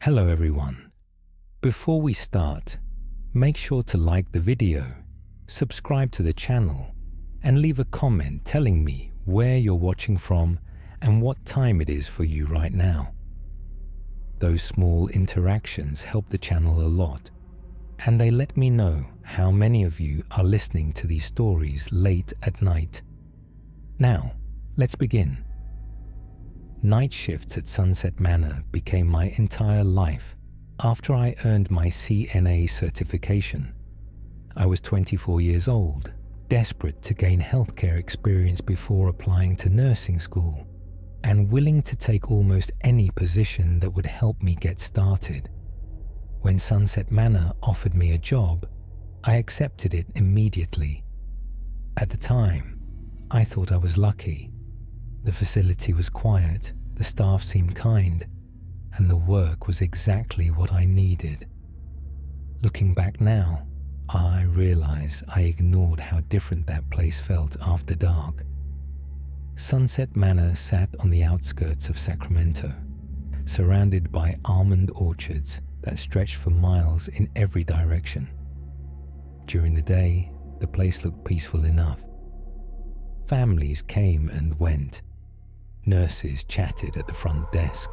Hello everyone. Before we start, make sure to like the video, subscribe to the channel, and leave a comment telling me where you're watching from and what time it is for you right now. Those small interactions help the channel a lot, and they let me know how many of you are listening to these stories late at night. Now, let's begin. Night shifts at Sunset Manor became my entire life after I earned my CNA certification. I was 24 years old, desperate to gain healthcare experience before applying to nursing school, and willing to take almost any position that would help me get started. When Sunset Manor offered me a job, I accepted it immediately. At the time, I thought I was lucky. The facility was quiet, the staff seemed kind, and the work was exactly what I needed. Looking back now, I realize I ignored how different that place felt after dark. Sunset Manor sat on the outskirts of Sacramento, surrounded by almond orchards that stretched for miles in every direction. During the day, the place looked peaceful enough. Families came and went. Nurses chatted at the front desk,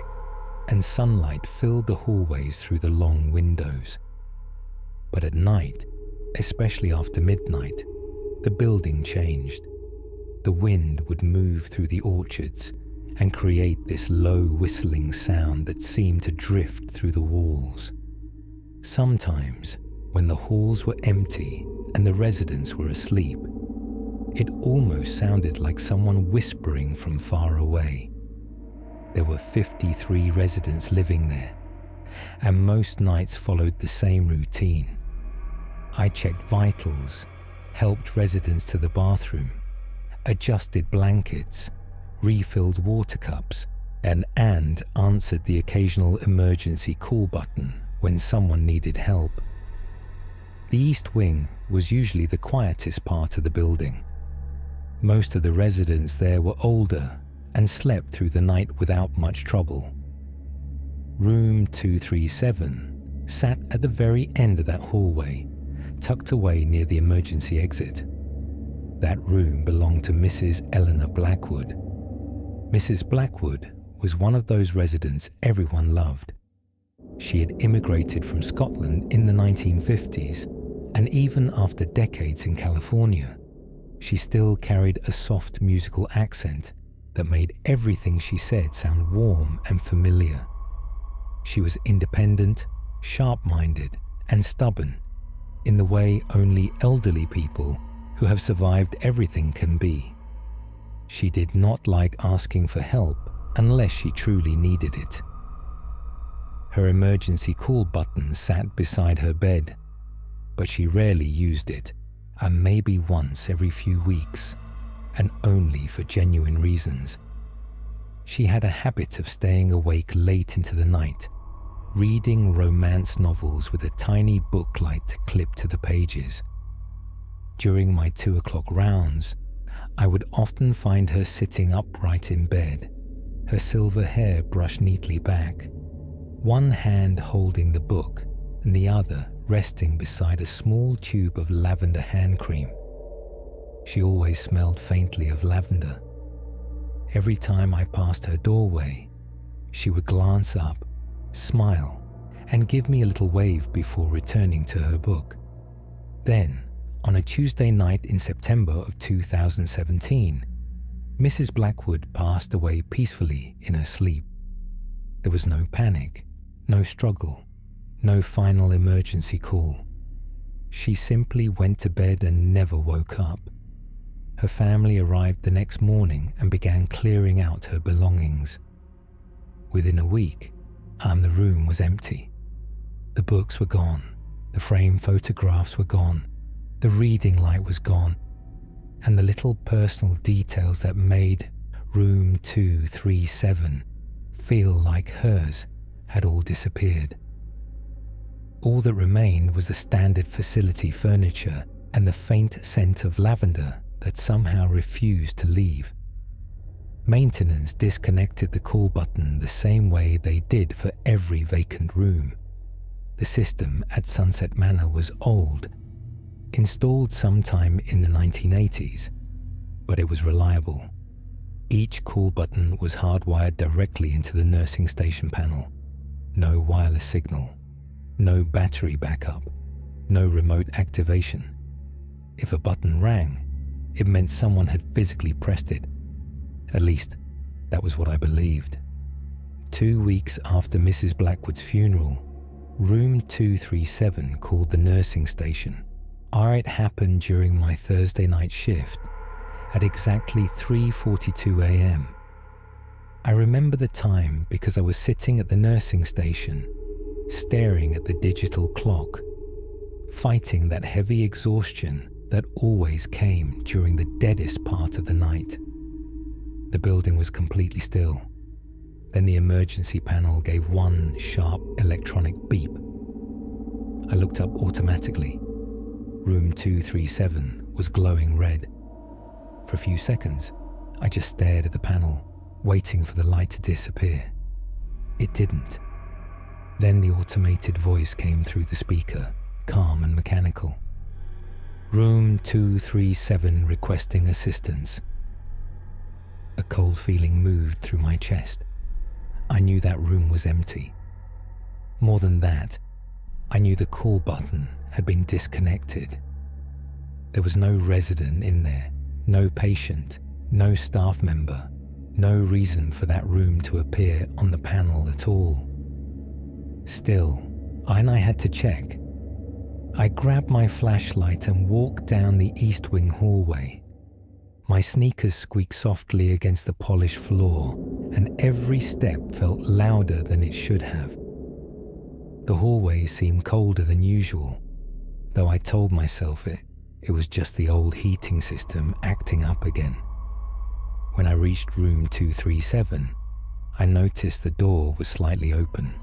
and sunlight filled the hallways through the long windows. But at night, especially after midnight, the building changed. The wind would move through the orchards and create this low whistling sound that seemed to drift through the walls. Sometimes, when the halls were empty and the residents were asleep, it almost sounded like someone whispering from far away. There were 53 residents living there, and most nights followed the same routine. I checked vitals, helped residents to the bathroom, adjusted blankets, refilled water cups, and answered the occasional emergency call button when someone needed help. The East Wing was usually the quietest part of the building. Most of the residents there were older and slept through the night without much trouble. Room 237 sat at the very end of that hallway, tucked away near the emergency exit. That room belonged to Mrs. Eleanor Blackwood. Mrs. Blackwood was one of those residents everyone loved. She had immigrated from Scotland in the 1950s, and even after decades in California, she still carried a soft musical accent that made everything she said sound warm and familiar. She was independent, sharp-minded, and stubborn in the way only elderly people who have survived everything can be. She did not like asking for help unless she truly needed it. Her emergency call button sat beside her bed, but she rarely used it, and maybe once every few weeks, and only for genuine reasons. She had a habit of staying awake late into the night, reading romance novels with a tiny book light clipped to the pages. During my 2 o'clock rounds, I would often find her sitting upright in bed, her silver hair brushed neatly back, one hand holding the book and the other resting beside a small tube of lavender hand cream. She always smelled faintly of lavender. Every time I passed her doorway, she would glance up, smile, and give me a little wave before returning to her book. Then, on a Tuesday night in September of 2017, Mrs. Blackwood passed away peacefully in her sleep. There was no panic, no struggle, no final emergency call. She simply went to bed and never woke up. Her family arrived the next morning and began clearing out her belongings. Within a week, the room was empty. The books were gone, the framed photographs were gone, the reading light was gone, and the little personal details that made room 237 feel like hers had all disappeared. All that remained was the standard facility furniture and the faint scent of lavender that somehow refused to leave. Maintenance disconnected the call button the same way they did for every vacant room. The system at Sunset Manor was old, installed sometime in the 1980s, but it was reliable. Each call button was hardwired directly into the nursing station panel. No wireless signal, no battery backup, no remote activation. If a button rang, it meant someone had physically pressed it. At least, that was what I believed. 2 weeks after Mrs. Blackwood's funeral, Room 237 called the nursing station. It happened during my Thursday night shift at exactly 3:42 a.m. I remember the time because I was sitting at the nursing station, staring at the digital clock, fighting that heavy exhaustion that always came during the deadest part of the night. The building was completely still. Then the emergency panel gave one sharp electronic beep. I looked up automatically. Room 237 was glowing red. For a few seconds, I just stared at the panel, waiting for the light to disappear. It didn't. Then the automated voice came through the speaker, calm and mechanical. Room 237 requesting assistance. A cold feeling moved through my chest. I knew that room was empty. More than that, I knew the call button had been disconnected. There was no resident in there, no patient, no staff member, no reason for that room to appear on the panel at all. Still, I had to check. I grabbed my flashlight and walked down the east wing hallway. My sneakers squeaked softly against the polished floor, and every step felt louder than it should have. The hallway seemed colder than usual, though I told myself it was just the old heating system acting up again. When I reached room 237, I noticed the door was slightly open.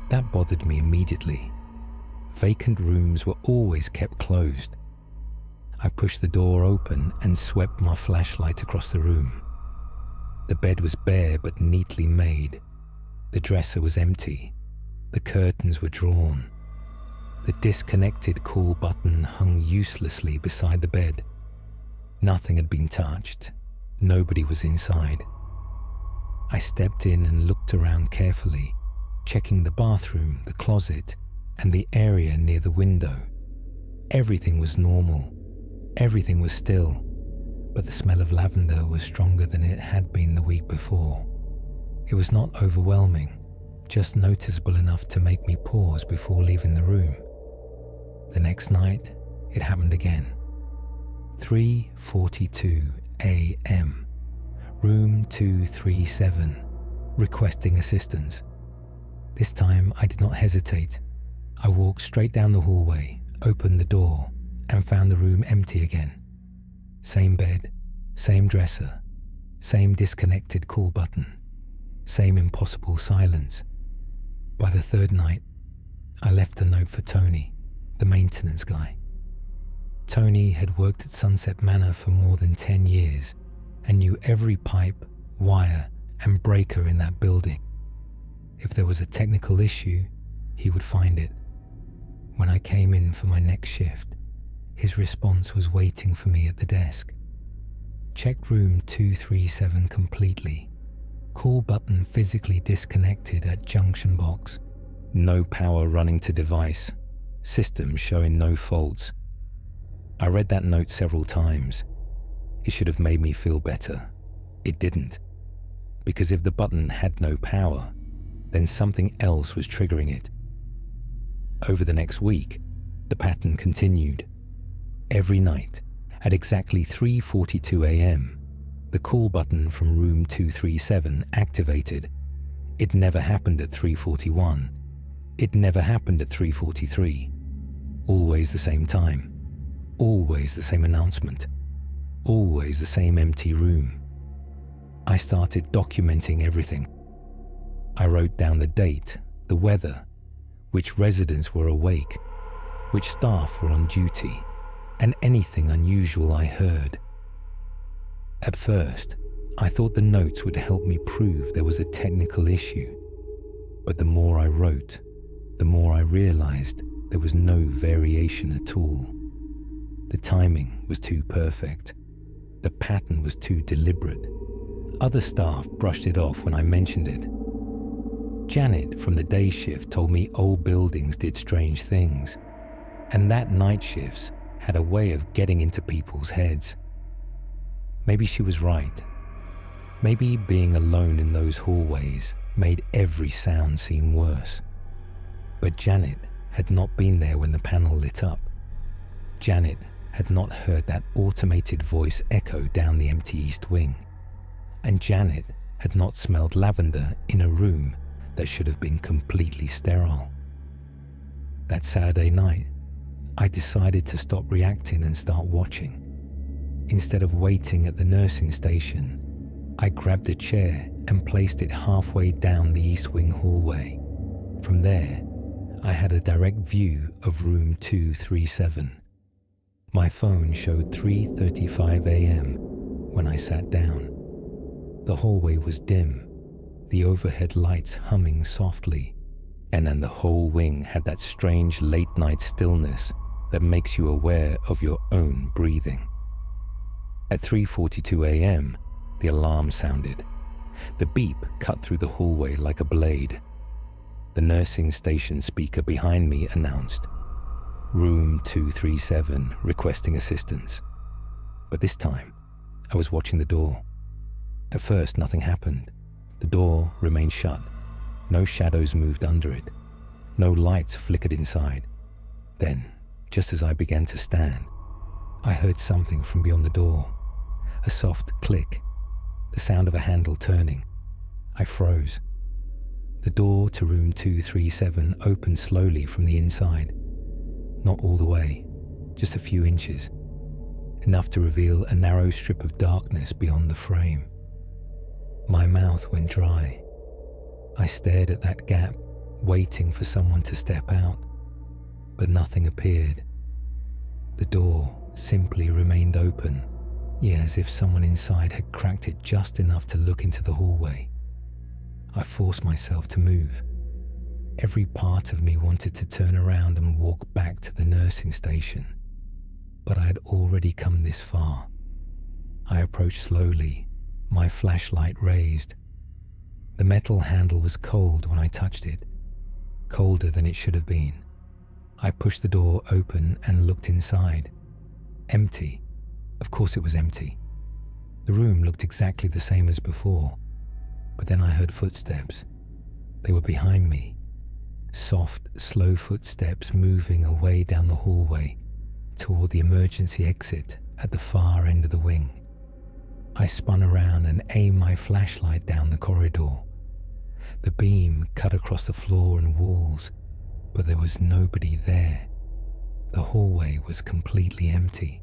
That bothered me immediately. Vacant rooms were always kept closed. I pushed the door open and swept my flashlight across the room. The bed was bare but neatly made. The dresser was empty. The curtains were drawn. The disconnected call button hung uselessly beside the bed. Nothing had been touched. Nobody was inside. I stepped in and looked around carefully, checking the bathroom, the closet, and the area near the window. Everything was normal. Everything was still, but the smell of lavender was stronger than it had been the week before. It was not overwhelming, just noticeable enough to make me pause before leaving the room. The next night, it happened again. 3:42 a.m. Room 237, requesting assistance. This time I did not hesitate. I walked straight down the hallway, opened the door, and found the room empty again. Same bed, same dresser, same disconnected call button, same impossible silence. By the third night, I left a note for Tony, the maintenance guy. Tony had worked at Sunset Manor for more than 10 years and knew every pipe, wire, and breaker in that building. If there was a technical issue, he would find it. When I came in for my next shift, his response was waiting for me at the desk. Checked room 237 completely. Call button physically disconnected at junction box. No power running to device. System showing no faults. I read that note several times. It should have made me feel better. It didn't. Because if the button had no power, then something else was triggering it. Over the next week, the pattern continued. Every night, at exactly 3:42 a.m., the call button from room 237 activated. It never happened at 3:41. It never happened at 3:43. Always the same time. Always the same announcement. Always the same empty room. I started documenting everything. I wrote down the date, the weather, which residents were awake, which staff were on duty, and anything unusual I heard. At first, I thought the notes would help me prove there was a technical issue, but the more I wrote, the more I realized there was no variation at all. The timing was too perfect. The pattern was too deliberate. Other staff brushed it off when I mentioned it. Janet from the day shift told me old buildings did strange things, and that night shifts had a way of getting into people's heads. Maybe she was right. Maybe being alone in those hallways made every sound seem worse. But Janet had not been there when the panel lit up. Janet had not heard that automated voice echo down the empty east wing. And Janet had not smelled lavender in a room that should have been completely sterile. That Saturday night, I decided to stop reacting and start watching. Instead of waiting at the nursing station, I grabbed a chair and placed it halfway down the east wing hallway. From there, I had a direct view of room 237. My phone showed 3:35 a.m. when I sat down. The hallway was dim, the overhead lights humming softly, and then the whole wing had that strange late-night stillness that makes you aware of your own breathing. At 3:42 a.m., the alarm sounded. The beep cut through the hallway like a blade. The nursing station speaker behind me announced, "Room 237 requesting assistance." But this time, I was watching the door. At first, nothing happened. The door remained shut. No shadows moved under it. No lights flickered inside. Then, just as I began to stand, I heard something from beyond the door. A soft click. The sound of a handle turning. I froze. The door to room 237 opened slowly from the inside. Not all the way, just a few inches. Enough to reveal a narrow strip of darkness beyond the frame. My mouth went dry. I stared at that gap, waiting for someone to step out, but nothing appeared. The door simply remained open, as if someone inside had cracked it just enough to look into the hallway. I forced myself to move. Every part of me wanted to turn around and walk back to the nursing station, but I had already come this far. I approached slowly, my flashlight raised. The metal handle was cold when I touched it, colder than it should have been. I pushed the door open and looked inside. Empty. Of course it was empty. The room looked exactly the same as before, but then I heard footsteps. They were behind me. Soft, slow footsteps moving away down the hallway toward the emergency exit at the far end of the wing. I spun around and aimed my flashlight down the corridor. The beam cut across the floor and walls, but there was nobody there. The hallway was completely empty.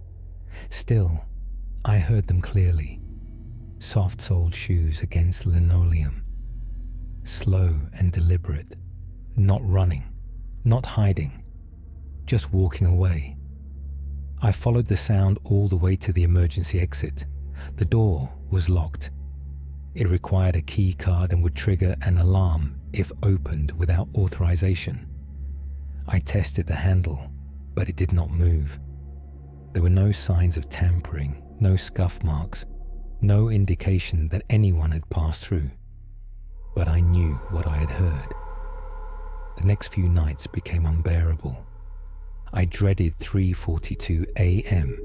Still, I heard them clearly. Soft-soled shoes against linoleum. Slow and deliberate. Not running, not hiding, just walking away. I followed the sound all the way to the emergency exit. The door was locked. It required a key card and would trigger an alarm if opened without authorization. I tested the handle, but it did not move. There were no signs of tampering, no scuff marks, no indication that anyone had passed through. But I knew what I had heard. The next few nights became unbearable. I dreaded 3:42 a.m.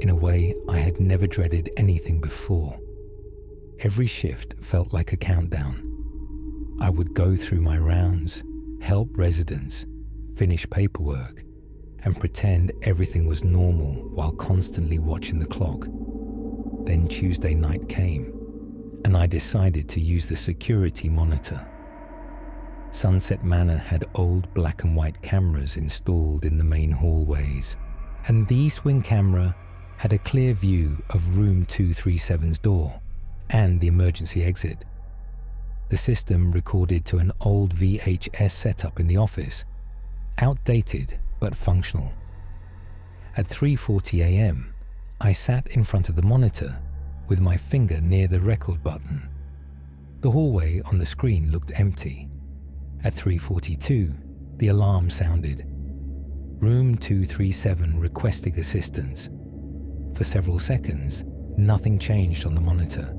in a way I had never dreaded anything before. Every shift felt like a countdown. I would go through my rounds, help residents, finish paperwork, and pretend everything was normal while constantly watching the clock. Then Tuesday night came, and I decided to use the security monitor. Sunset Manor had old black and white cameras installed in the main hallways, and the East Wing camera had a clear view of room 237's door and the emergency exit. The system recorded to an old VHS setup in the office, outdated but functional. At 3:40 a.m., I sat in front of the monitor, with my finger near the record button. The hallway on the screen looked empty. At 3:42, the alarm sounded. Room 237 requesting assistance. For several seconds, nothing changed on the monitor.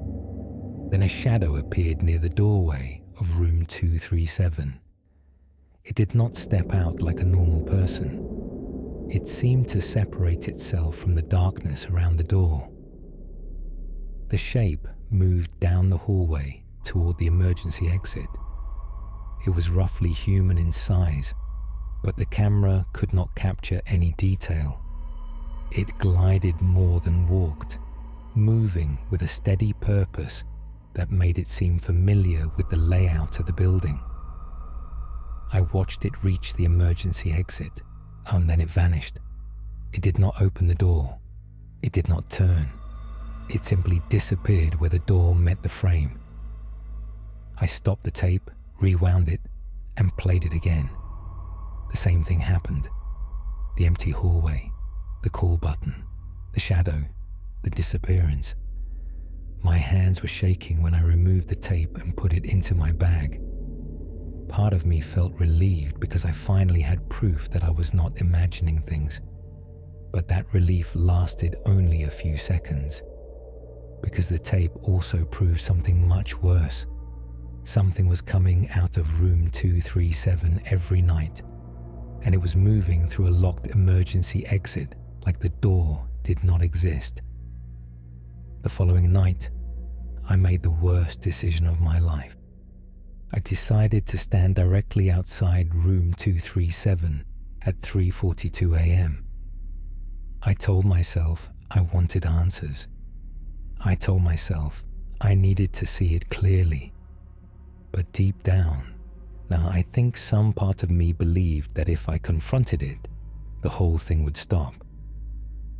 Then a shadow appeared near the doorway of room 237. It did not step out like a normal person. It seemed to separate itself from the darkness around the door. The shape moved down the hallway toward the emergency exit. It was roughly human in size, but the camera could not capture any detail. It glided more than walked, moving with a steady purpose that made it seem familiar with the layout of the building. I watched it reach the emergency exit, and then it vanished. It did not open the door. It did not turn. It simply disappeared where the door met the frame. I stopped the tape, rewound it, and played it again. The same thing happened. The empty hallway, the call button, the shadow, the disappearance. My hands were shaking when I removed the tape and put it into my bag. Part of me felt relieved because I finally had proof that I was not imagining things. But that relief lasted only a few seconds, because the tape also proved something much worse. Something was coming out of room 237 every night, and it was moving through a locked emergency exit like the door did not exist. The following night, I made the worst decision of my life. I decided to stand directly outside room 237 at 3:42 a.m. I told myself I wanted answers. I told myself I needed to see it clearly. But deep down, now I think some part of me believed that if I confronted it, the whole thing would stop.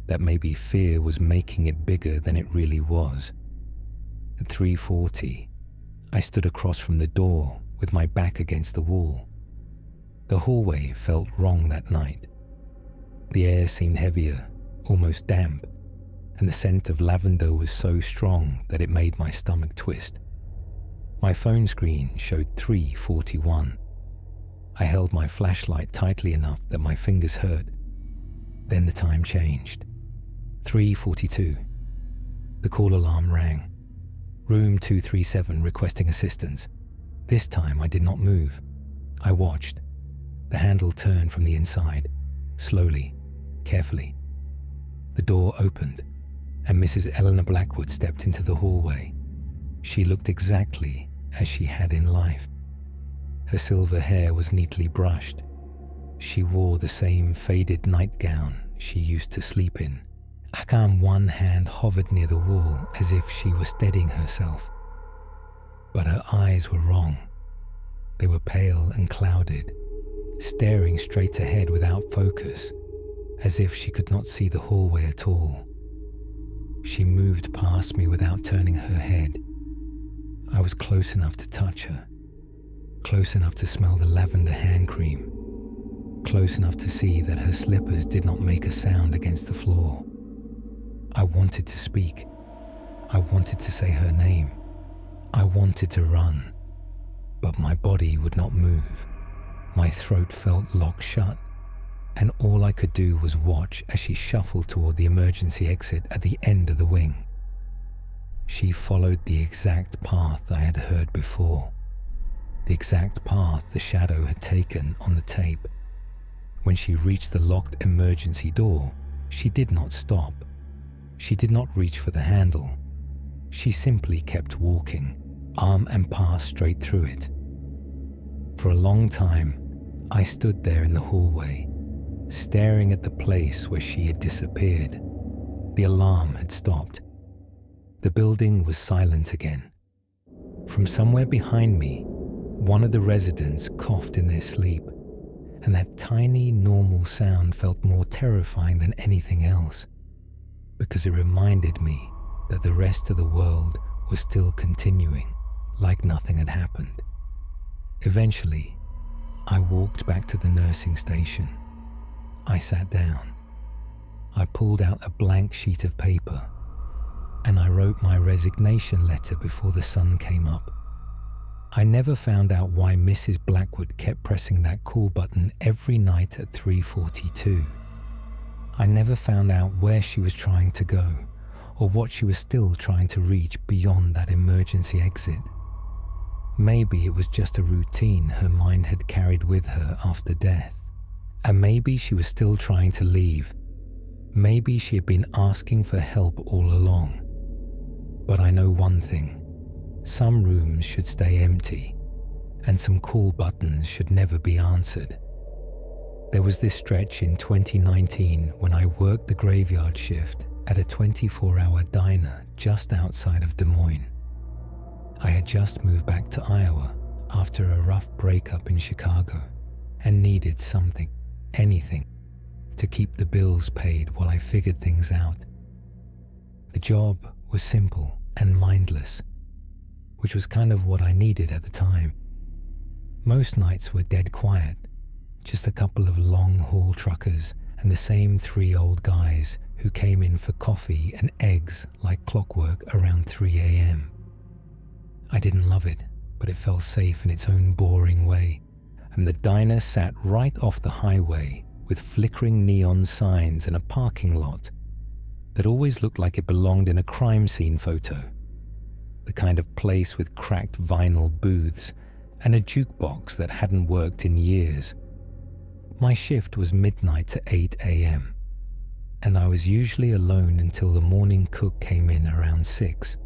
That maybe fear was making it bigger than it really was. At 3:40, I stood across from the door with my back against the wall. The hallway felt wrong that night. The air seemed heavier, almost damp, and the scent of lavender was so strong that it made my stomach twist. My phone screen showed 3:41. I held my flashlight tightly enough that my fingers hurt. Then the time changed. 3:42. The call alarm rang. Room 237 requesting assistance. This time I did not move. I watched. The handle turned from the inside, slowly, carefully. The door opened, and Mrs. Eleanor Blackwood stepped into the hallway. She looked exactly as she had in life. Her silver hair was neatly brushed. She wore the same faded nightgown she used to sleep in. One hand hovered near the wall as if she were steadying herself. But her eyes were wrong. They were pale and clouded, staring straight ahead without focus, as if she could not see the hallway at all. She moved past me without turning her head. I was close enough to touch her, close enough to smell the lavender hand cream, close enough to see that her slippers did not make a sound against the floor. I wanted to speak. I wanted to say her name. I wanted to run, but my body would not move. My throat felt locked shut, and all I could do was watch as she shuffled toward the emergency exit at the end of the wing. She followed the exact path I had heard before, the exact path the shadow had taken on the tape. When she reached the locked emergency door, she did not stop. She did not reach for the handle. She simply kept walking, arm and passed straight through it. For a long time, I stood there in the hallway, staring at the place where she had disappeared. The alarm had stopped. The building was silent again. From somewhere behind me, one of the residents coughed in their sleep, and that tiny, normal sound felt more terrifying than anything else, because it reminded me that the rest of the world was still continuing like nothing had happened. Eventually, I walked back to the nursing station. I sat down. I pulled out a blank sheet of paper and I wrote my resignation letter before the sun came up. I never found out why Mrs. Blackwood kept pressing that call button every night at 3:42. I never found out where she was trying to go or what she was still trying to reach beyond that emergency exit. Maybe it was just a routine her mind had carried with her after death, and maybe she was still trying to leave. Maybe she had been asking for help all along. But I know one thing: some rooms should stay empty, and some call buttons should never be answered. There was this stretch in 2019 when I worked the graveyard shift at a 24-hour diner just outside of Des Moines. I had just moved back to Iowa after a rough breakup in Chicago and needed something, anything, to keep the bills paid while I figured things out. The job was simple and mindless, which was kind of what I needed at the time. Most nights were dead quiet, just a couple of long-haul truckers and the same 3 old guys who came in for coffee and eggs like clockwork around 3 a.m. I didn't love it, but it felt safe in its own boring way, and the diner sat right off the highway with flickering neon signs and a parking lot that always looked like it belonged in a crime scene photo. The kind of place with cracked vinyl booths and a jukebox that hadn't worked in years. My shift was midnight to 8 a.m., and I was usually alone until the morning cook came in around 6.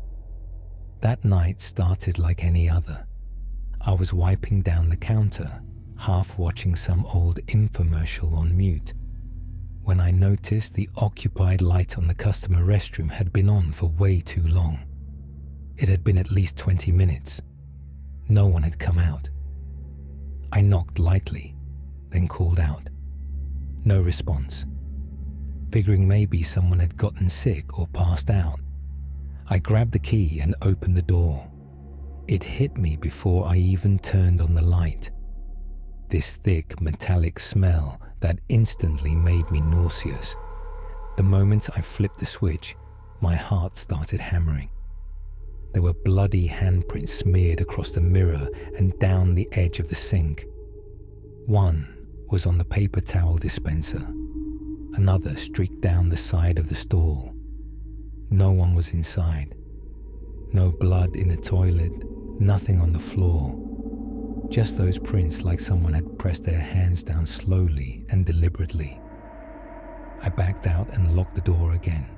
That night started like any other. I was wiping down the counter, half watching some old infomercial on mute, when I noticed the occupied light on the customer restroom had been on for way too long. It had been at least 20 minutes. No one had come out. I knocked lightly, then called out. No response. Figuring maybe someone had gotten sick or passed out, I grabbed the key and opened the door. It hit me before I even turned on the light. This thick, metallic smell that instantly made me nauseous. The moment I flipped the switch, my heart started hammering. There were bloody handprints smeared across the mirror and down the edge of the sink. One was on the paper towel dispenser. Another streaked down the side of the stall. No one was inside. No blood in the toilet, nothing on the floor. Just those prints like someone had pressed their hands down slowly and deliberately. I backed out and locked the door again.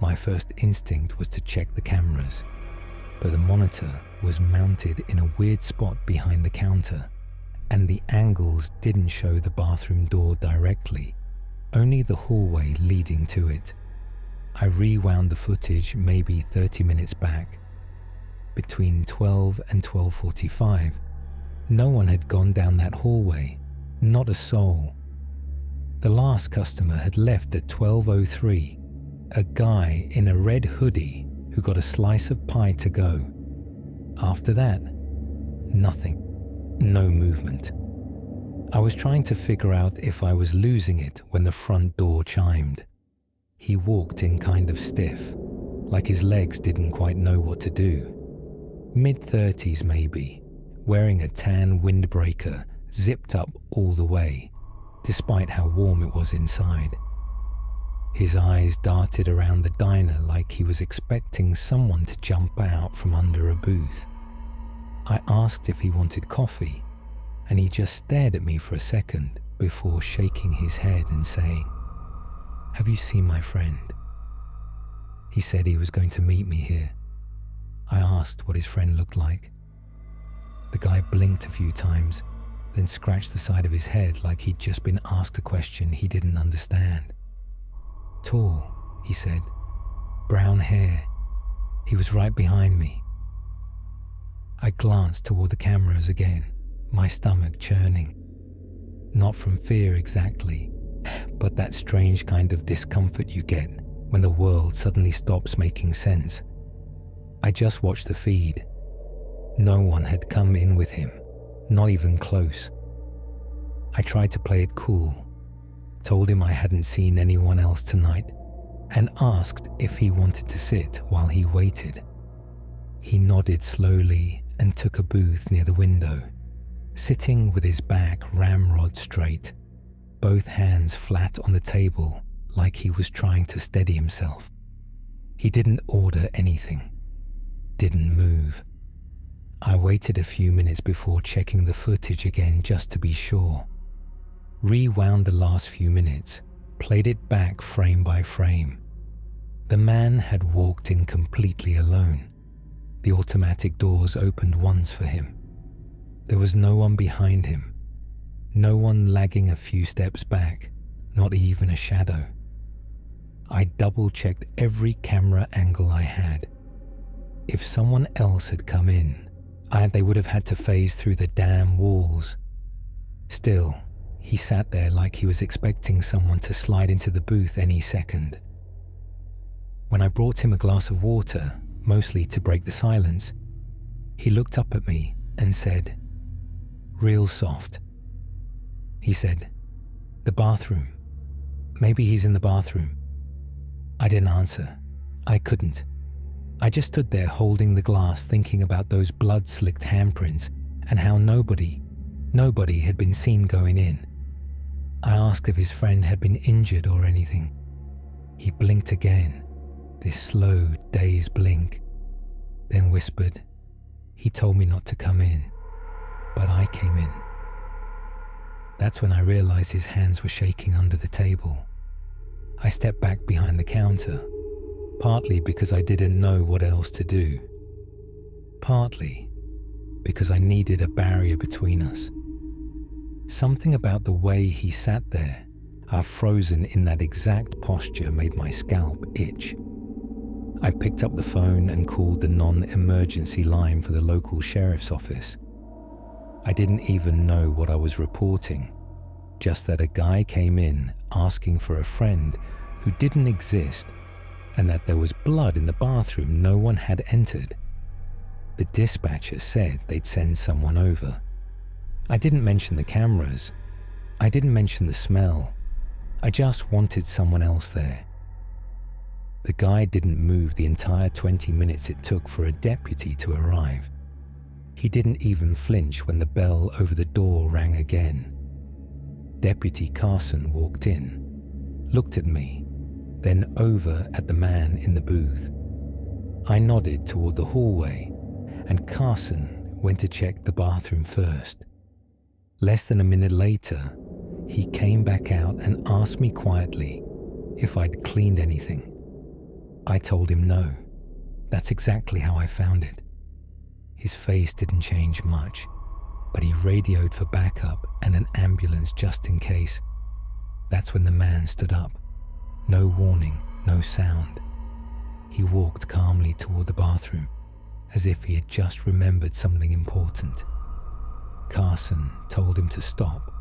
My first instinct was to check the cameras, but the monitor was mounted in a weird spot behind the counter, and the angles didn't show the bathroom door directly, only the hallway leading to it. I rewound the footage maybe 30 minutes back. Between 12 and 12:45, no one had gone down that hallway, not a soul. The last customer had left at 12:03, a guy in a red hoodie who got a slice of pie to go. After that, nothing, no movement. I was trying to figure out if I was losing it when the front door chimed. He walked in kind of stiff, like his legs didn't quite know what to do. Mid-30s maybe, wearing a tan windbreaker zipped up all the way, despite how warm it was inside. His eyes darted around the diner like he was expecting someone to jump out from under a booth. I asked if he wanted coffee, and he just stared at me for a second before shaking his head and saying, "Have you seen my friend?" He said he was going to meet me here. I asked what his friend looked like. The guy blinked a few times, then scratched the side of his head like he'd just been asked a question he didn't understand. Tall, he said. Brown hair. He was right behind me. I glanced toward the cameras again, my stomach churning. Not from fear exactly, but that strange kind of discomfort you get when the world suddenly stops making sense. I just watched the feed. No one had come in with him, not even close. I tried to play it cool, told him I hadn't seen anyone else tonight, and asked if he wanted to sit while he waited. He nodded slowly and took a booth near the window, sitting with his back ramrod straight, both hands flat on the table like he was trying to steady himself. He didn't order anything, didn't move. I waited a few minutes before checking the footage again just to be sure. Rewound the last few minutes, played it back frame by frame. The man had walked in completely alone. The automatic doors opened once for him. There was no one behind him, no one lagging a few steps back, not even a shadow. I double-checked every camera angle I had. If someone else had come in, they would have had to phase through the damn walls. Still, he sat there like he was expecting someone to slide into the booth any second. When I brought him a glass of water, mostly to break the silence, he looked up at me and said, real soft. He said, "The bathroom. Maybe he's in the bathroom." I didn't answer. I couldn't. I just stood there holding the glass, thinking about those blood-slicked handprints and how nobody had been seen going in. I asked if his friend had been injured or anything. He blinked again, this slow, dazed blink, then whispered, "He told me not to come in, but I came in." That's when I realized his hands were shaking under the table. I stepped back behind the counter, partly because I didn't know what else to do, partly because I needed a barrier between us. Something about the way he sat there, half frozen in that exact posture, made my scalp itch. I picked up the phone and called the non-emergency line for the local sheriff's office. I didn't even know what I was reporting, just that a guy came in asking for a friend who didn't exist and that there was blood in the bathroom no one had entered. The dispatcher said they'd send someone over. I didn't mention the cameras. I didn't mention the smell. I just wanted someone else there. The guy didn't move the entire 20 minutes it took for a deputy to arrive. He didn't even flinch when the bell over the door rang again. Deputy Carson walked in, looked at me, then over at the man in the booth. I nodded toward the hallway, and Carson went to check the bathroom first. Less than a minute later, he came back out and asked me quietly if I'd cleaned anything. I told him no. That's exactly how I found it. His face didn't change much, but he radioed for backup and an ambulance just in case. That's when the man stood up. No warning, no sound. He walked calmly toward the bathroom, as if he had just remembered something important. Carson told him to stop,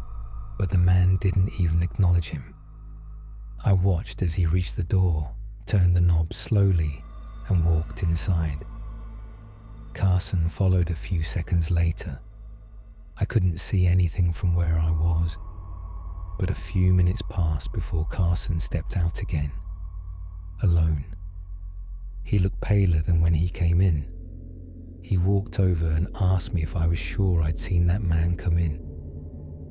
but the man didn't even acknowledge him. I watched as he reached the door, turned the knob slowly, and walked inside. Carson followed a few seconds later. I couldn't see anything from where I was, but a few minutes passed before Carson stepped out again, alone. He looked paler than when he came in. He walked over and asked me if I was sure I'd seen that man come in.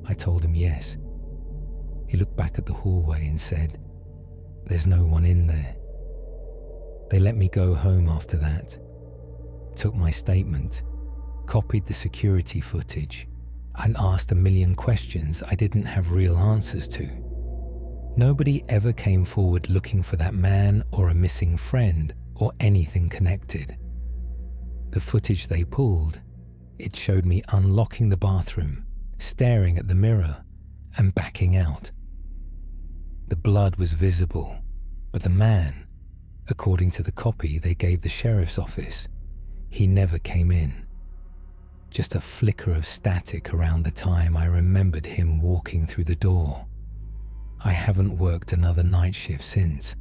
I told him yes. He looked back at the hallway and said, "There's no one in there." They let me go home after that, took my statement, copied the security footage, and asked a million questions I didn't have real answers to. Nobody ever came forward looking for that man or a missing friend or anything connected. The footage they pulled, it showed me unlocking the bathroom, staring at the mirror, and backing out. The blood was visible, but the man, according to the copy they gave the sheriff's office, he never came in. Just a flicker of static around the time I remembered him walking through the door. I haven't worked another night shift since.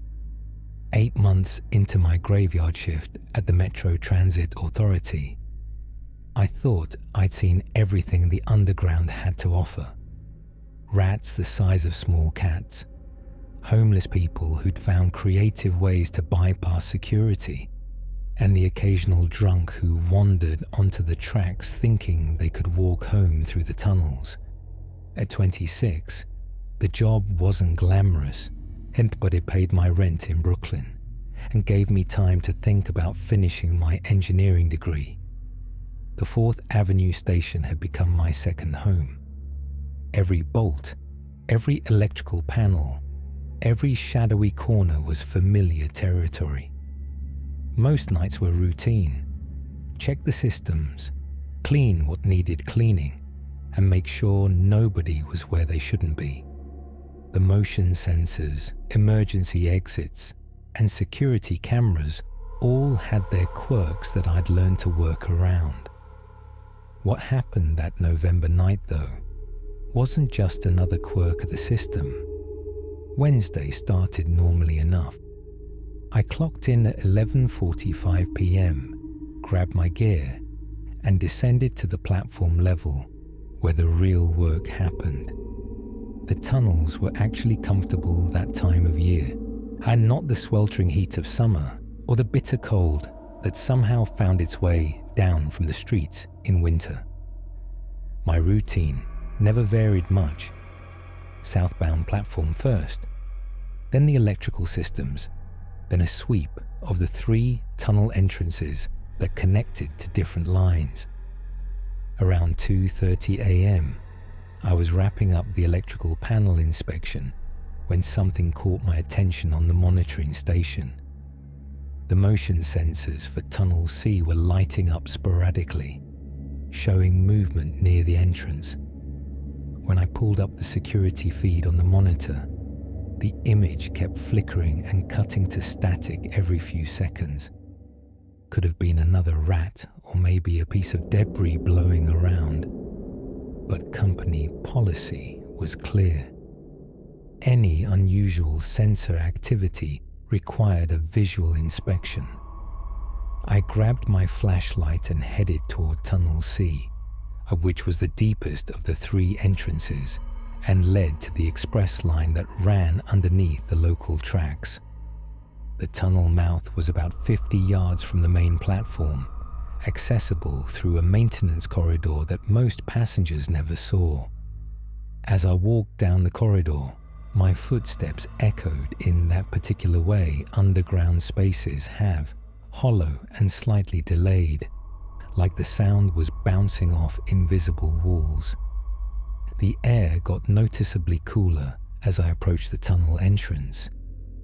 8 months into my graveyard shift at the Metro Transit Authority, I thought I'd seen everything the underground had to offer. Rats the size of small cats, homeless people who'd found creative ways to bypass security, and the occasional drunk who wandered onto the tracks thinking they could walk home through the tunnels. At 26, the job wasn't glamorous, but it paid my rent in Brooklyn and gave me time to think about finishing my engineering degree. The 4th Avenue station had become my second home. Every bolt, every electrical panel, every shadowy corner was familiar territory. Most nights were routine. Check the systems, clean what needed cleaning, and make sure nobody was where they shouldn't be. The motion sensors, emergency exits, and security cameras all had their quirks that I'd learned to work around. What happened that November night, though, wasn't just another quirk of the system. Wednesday started normally enough. I clocked in at 11:45 p.m., grabbed my gear, and descended to the platform level where the real work happened. The tunnels were actually comfortable that time of year, and not the sweltering heat of summer or the bitter cold that somehow found its way down from the streets in winter. My routine never varied much. Southbound platform first, then the electrical systems, then a sweep of the 3 tunnel entrances that connected to different lines. Around 2:30 a.m., I was wrapping up the electrical panel inspection when something caught my attention on the monitoring station. The motion sensors for Tunnel C were lighting up sporadically, showing movement near the entrance. When I pulled up the security feed on the monitor, the image kept flickering and cutting to static every few seconds. Could have been another rat or maybe a piece of debris blowing around. But company policy was clear. Any unusual sensor activity required a visual inspection. I grabbed my flashlight and headed toward Tunnel C, which was the deepest of the 3 entrances and led to the express line that ran underneath the local tracks. The tunnel mouth was about 50 yards from the main platform, accessible through a maintenance corridor that most passengers never saw. As I walked down the corridor, my footsteps echoed in that particular way underground spaces have, hollow and slightly delayed, like the sound was bouncing off invisible walls. The air got noticeably cooler as I approached the tunnel entrance,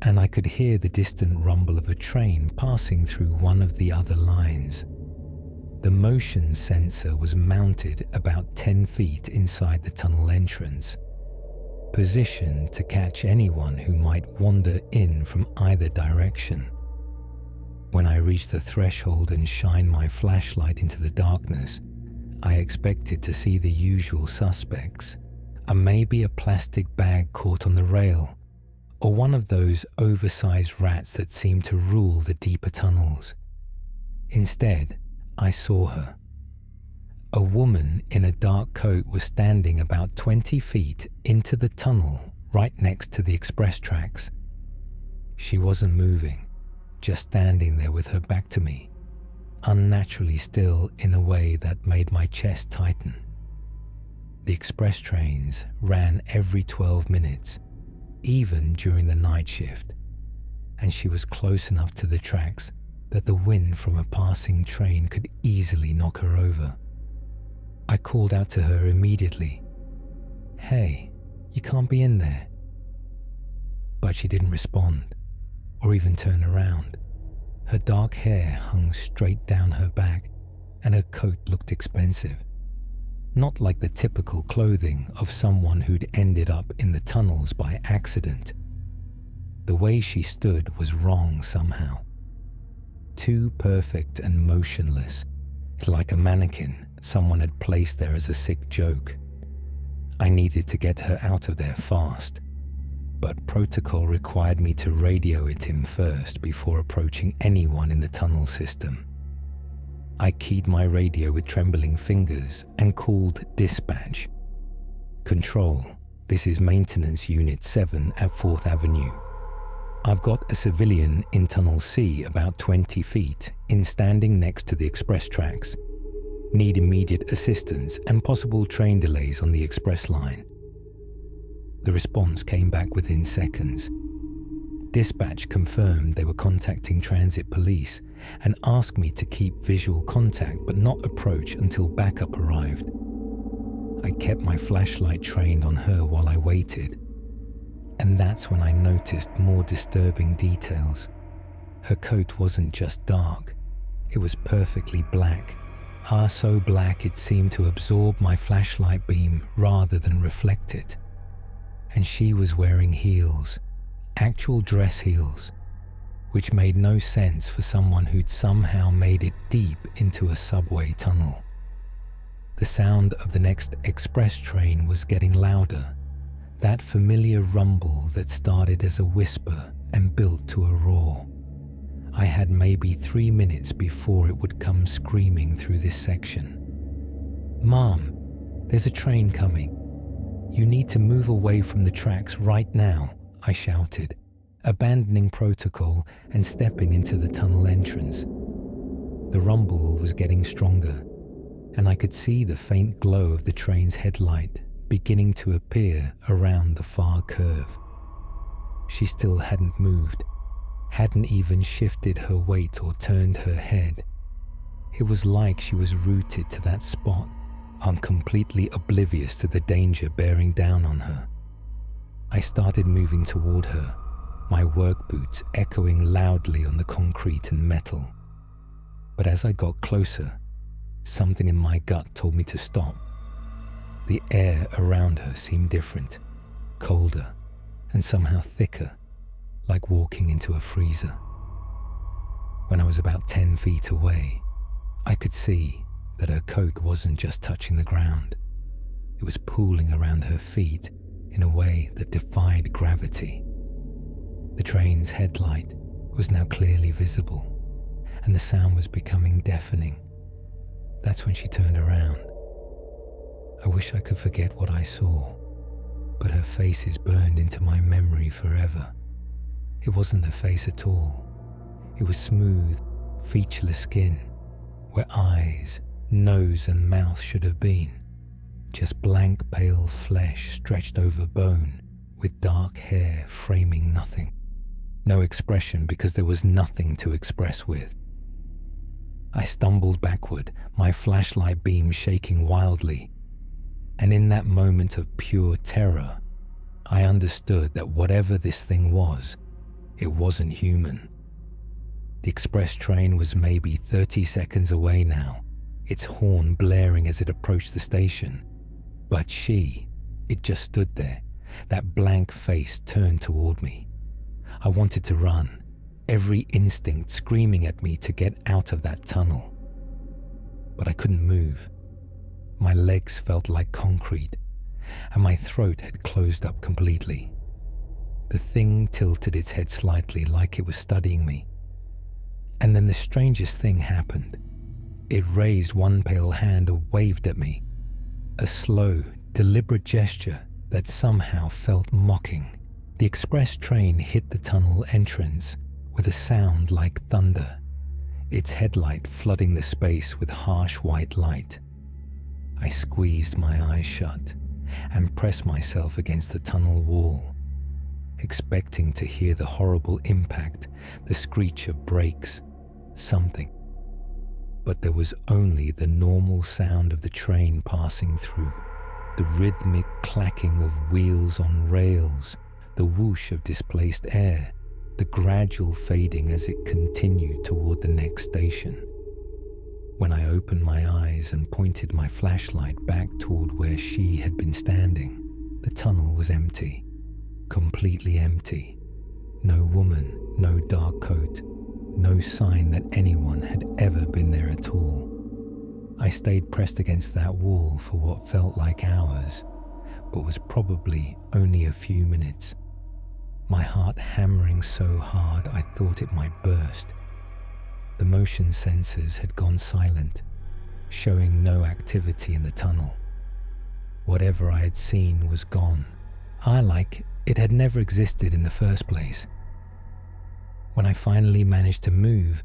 and I could hear the distant rumble of a train passing through one of the other lines. The motion sensor was mounted about 10 feet inside the tunnel entrance, positioned to catch anyone who might wander in from either direction. When I reached the threshold and shined my flashlight into the darkness, I expected to see the usual suspects, maybe a plastic bag caught on the rail, or one of those oversized rats that seem to rule the deeper tunnels. Instead, I saw her. A woman in a dark coat was standing about 20 feet into the tunnel right next to the express tracks. She wasn't moving, just standing there with her back to me, unnaturally still in a way that made my chest tighten. The express trains ran every 12 minutes, even during the night shift, and she was close enough to the tracks that the wind from a passing train could easily knock her over. I called out to her immediately, "Hey, you can't be in there." But she didn't respond, or even turn around. Her dark hair hung straight down her back, and her coat looked expensive. Not like the typical clothing of someone who'd ended up in the tunnels by accident. The way she stood was wrong somehow. Too perfect and motionless, like a mannequin someone had placed there as a sick joke. I needed to get her out of there fast, but protocol required me to radio it in first before approaching anyone in the tunnel system. I keyed my radio with trembling fingers and called dispatch. "Control, This is Maintenance Unit 7 at 4th Avenue. I've got a civilian in Tunnel C about 20 feet in standing next to the express tracks. Need immediate assistance and possible train delays on the express line. The response came back within seconds. Dispatch confirmed they were contacting transit police and asked me to keep visual contact but not approach until backup arrived. I kept my flashlight trained on her while I waited, and that's when I noticed more disturbing details. Her coat wasn't just dark, it was perfectly black. So black it seemed to absorb my flashlight beam rather than reflect it. And she was wearing heels, actual dress heels, which made no sense for someone who'd somehow made it deep into a subway tunnel. The sound of the next express train was getting louder, that familiar rumble that started as a whisper and built to a roar. I had maybe 3 minutes before it would come screaming through this section. "Mom, there's a train coming. You need to move away from the tracks right now," I shouted, abandoning protocol and stepping into the tunnel entrance. The rumble was getting stronger, and I could see the faint glow of the train's headlight beginning to appear around the far curve. She still hadn't moved, hadn't even shifted her weight or turned her head. It was like she was rooted to that spot, completely oblivious to the danger bearing down on her. I started moving toward her, my work boots echoing loudly on the concrete and metal. But as I got closer, something in my gut told me to stop. The air around her seemed different, colder, and somehow thicker, like walking into a freezer. When I was about 10 feet away, I could see that her coat wasn't just touching the ground. It was pooling around her feet in a way that defied gravity. The train's headlight was now clearly visible, and the sound was becoming deafening. That's when she turned around. I wish I could forget what I saw, but her face is burned into my memory forever. It wasn't her face at all. It was smooth, featureless skin, where eyes, nose and mouth should have been. Just blank pale flesh stretched over bone, with dark hair framing nothing. No expression because there was nothing to express with. I stumbled backward, my flashlight beam shaking wildly, and in that moment of pure terror, I understood that whatever this thing was, it wasn't human. The express train was maybe 30 seconds away now, its horn blaring as it approached the station. But it just stood there, that blank face turned toward me. I wanted to run, every instinct screaming at me to get out of that tunnel. But I couldn't move. My legs felt like concrete, and my throat had closed up completely. The thing tilted its head slightly like it was studying me. And then the strangest thing happened. It raised one pale hand and waved at me. A slow, deliberate gesture that somehow felt mocking. The express train hit the tunnel entrance with a sound like thunder, its headlight flooding the space with harsh white light. I squeezed my eyes shut and pressed myself against the tunnel wall, expecting to hear the horrible impact, the screech of brakes, something. But there was only the normal sound of the train passing through, the rhythmic clacking of wheels on rails, the whoosh of displaced air, the gradual fading as it continued toward the next station. When I opened my eyes and pointed my flashlight back toward where she had been standing, the tunnel was empty, completely empty. No woman, no dark coat, no sign that anyone had ever been there at all. I stayed pressed against that wall for what felt like hours, but was probably only a few minutes. My heart hammering so hard I thought it might burst. The motion sensors had gone silent, showing no activity in the tunnel. Whatever I had seen was gone, like it had never existed in the first place. When I finally managed to move,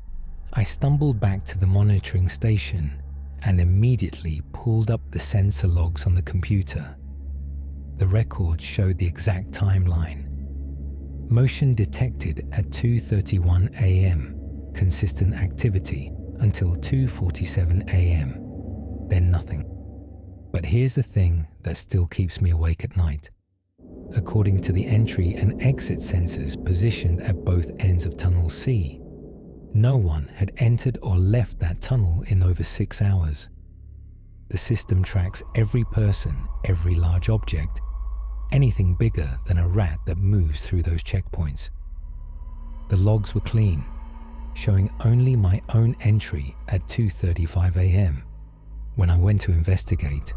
I stumbled back to the monitoring station and immediately pulled up the sensor logs on the computer. The records showed the exact timeline. Motion detected at 2:31 a.m., consistent activity until 2:47 a.m., then nothing. But here's the thing that still keeps me awake at night. According to the entry and exit sensors positioned at both ends of Tunnel C, no one had entered or left that tunnel in over 6 hours. The system tracks every person, every large object, anything bigger than a rat that moves through those checkpoints. The logs were clean, showing only my own entry at 2:35 a.m. When I went to investigate,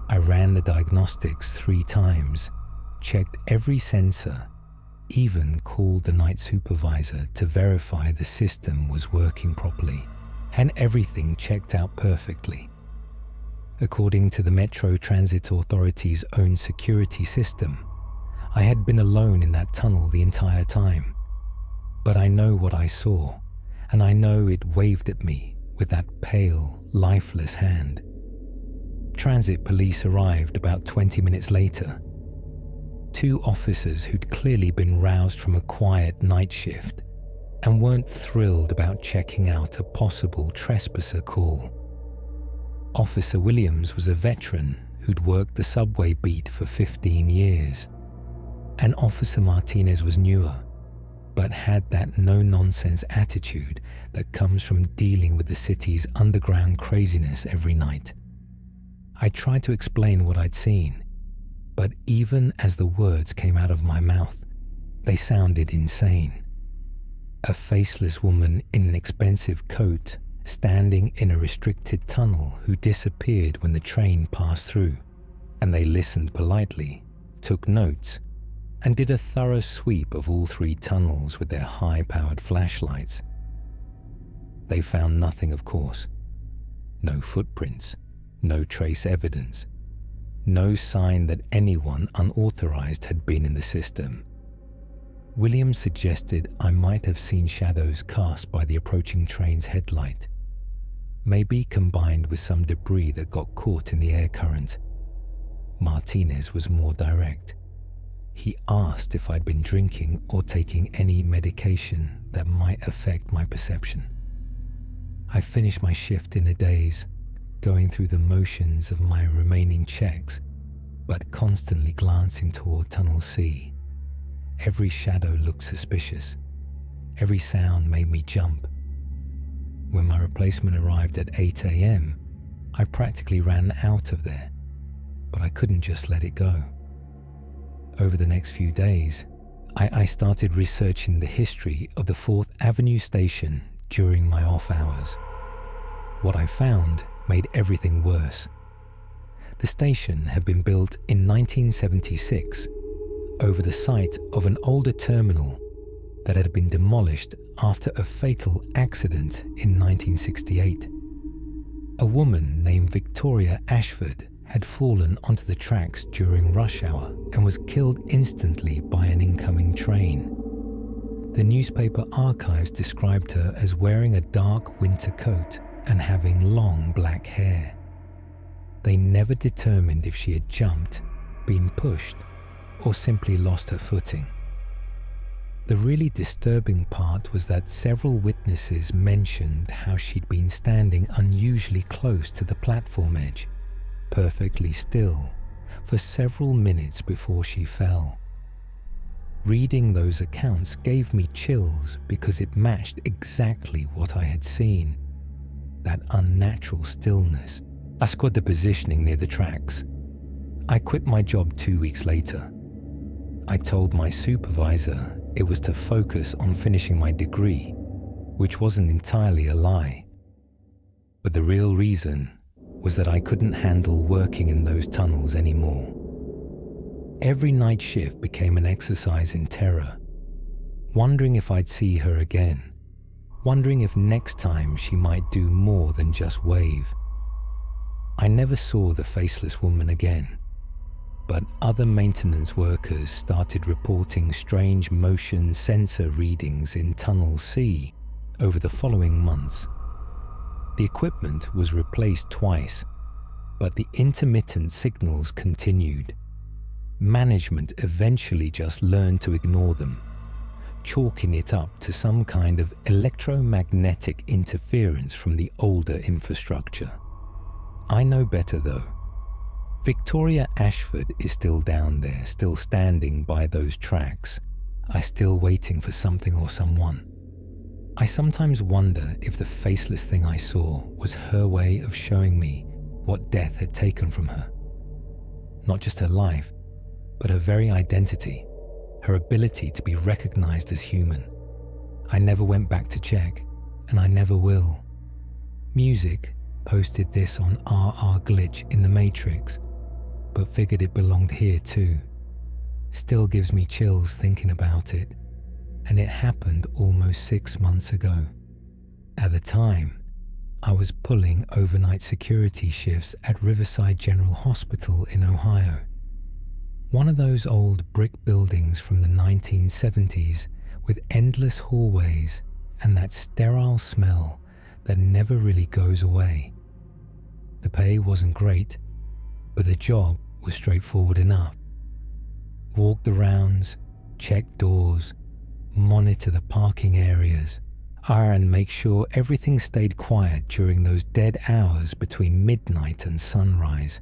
I ran the diagnostics 3 times, checked every sensor, even called the night supervisor to verify the system was working properly, and everything checked out perfectly. According to the Metro Transit Authority's own security system, I had been alone in that tunnel the entire time. But I know what I saw, and I know it waved at me with that pale, lifeless hand. Transit police arrived about 20 minutes later. 2 officers who'd clearly been roused from a quiet night shift and weren't thrilled about checking out a possible trespasser call. Officer Williams was a veteran who'd worked the subway beat for 15 years, and Officer Martinez was newer, but had that no-nonsense attitude that comes from dealing with the city's underground craziness every night. I tried to explain what I'd seen, but even as the words came out of my mouth, they sounded insane. A faceless woman in an expensive coat standing in a restricted tunnel who disappeared when the train passed through, and they listened politely, took notes, and did a thorough sweep of all 3 tunnels with their high-powered flashlights. They found nothing, of course. No footprints, no trace evidence, no sign that anyone unauthorized had been in the system. Williams suggested I might have seen shadows cast by the approaching train's headlight, maybe combined with some debris that got caught in the air current. Martinez was more direct. He asked if I'd been drinking or taking any medication that might affect my perception. I finished my shift in a daze, going through the motions of my remaining checks, but constantly glancing toward Tunnel C. Every shadow looked suspicious. Every sound made me jump. When my replacement arrived at 8 a.m., I practically ran out of there, but I couldn't just let it go. Over the next few days, I started researching the history of the 4th Avenue station during my off hours. What I found made everything worse. The station had been built in 1976 over the site of an older terminal that had been demolished after a fatal accident in 1968. A woman named Victoria Ashford had fallen onto the tracks during rush hour and was killed instantly by an incoming train. The newspaper archives described her as wearing a dark winter coat and having long black hair. They never determined if she had jumped, been pushed, or simply lost her footing. The really disturbing part was that several witnesses mentioned how she'd been standing unusually close to the platform edge, perfectly still, for several minutes before she fell. Reading those accounts gave me chills because it matched exactly what I had seen. That unnatural stillness. I scored the positioning near the tracks. I quit my job 2 weeks later. I told my supervisor it was to focus on finishing my degree, which wasn't entirely a lie. But the real reason was that I couldn't handle working in those tunnels anymore. Every night shift became an exercise in terror, wondering if I'd see her again, wondering if next time she might do more than just wave. I never saw the faceless woman again. but other maintenance workers started reporting strange motion sensor readings in Tunnel C over the following months. The equipment was replaced twice, but the intermittent signals continued. Management eventually just learned to ignore them, chalking it up to some kind of electromagnetic interference from the older infrastructure. I know better though. Victoria Ashford is still down there, still standing by those tracks. I'm still waiting for something or someone. I sometimes wonder if the faceless thing I saw was her way of showing me what death had taken from her. Not just her life, but her very identity, her ability to be recognized as human. I never went back to check, and I never will. Music posted this on RR Glitch in the Matrix, but figured it belonged here too. Still gives me chills thinking about it, and it happened almost 6 months ago. At the time, I was pulling overnight security shifts at Riverside General Hospital in Ohio. One of those old brick buildings from the 1970s with endless hallways and that sterile smell that never really goes away. The pay wasn't great, but the job was straightforward enough. Walk the rounds, check doors, monitor the parking areas, and make sure everything stayed quiet during those dead hours between midnight and sunrise.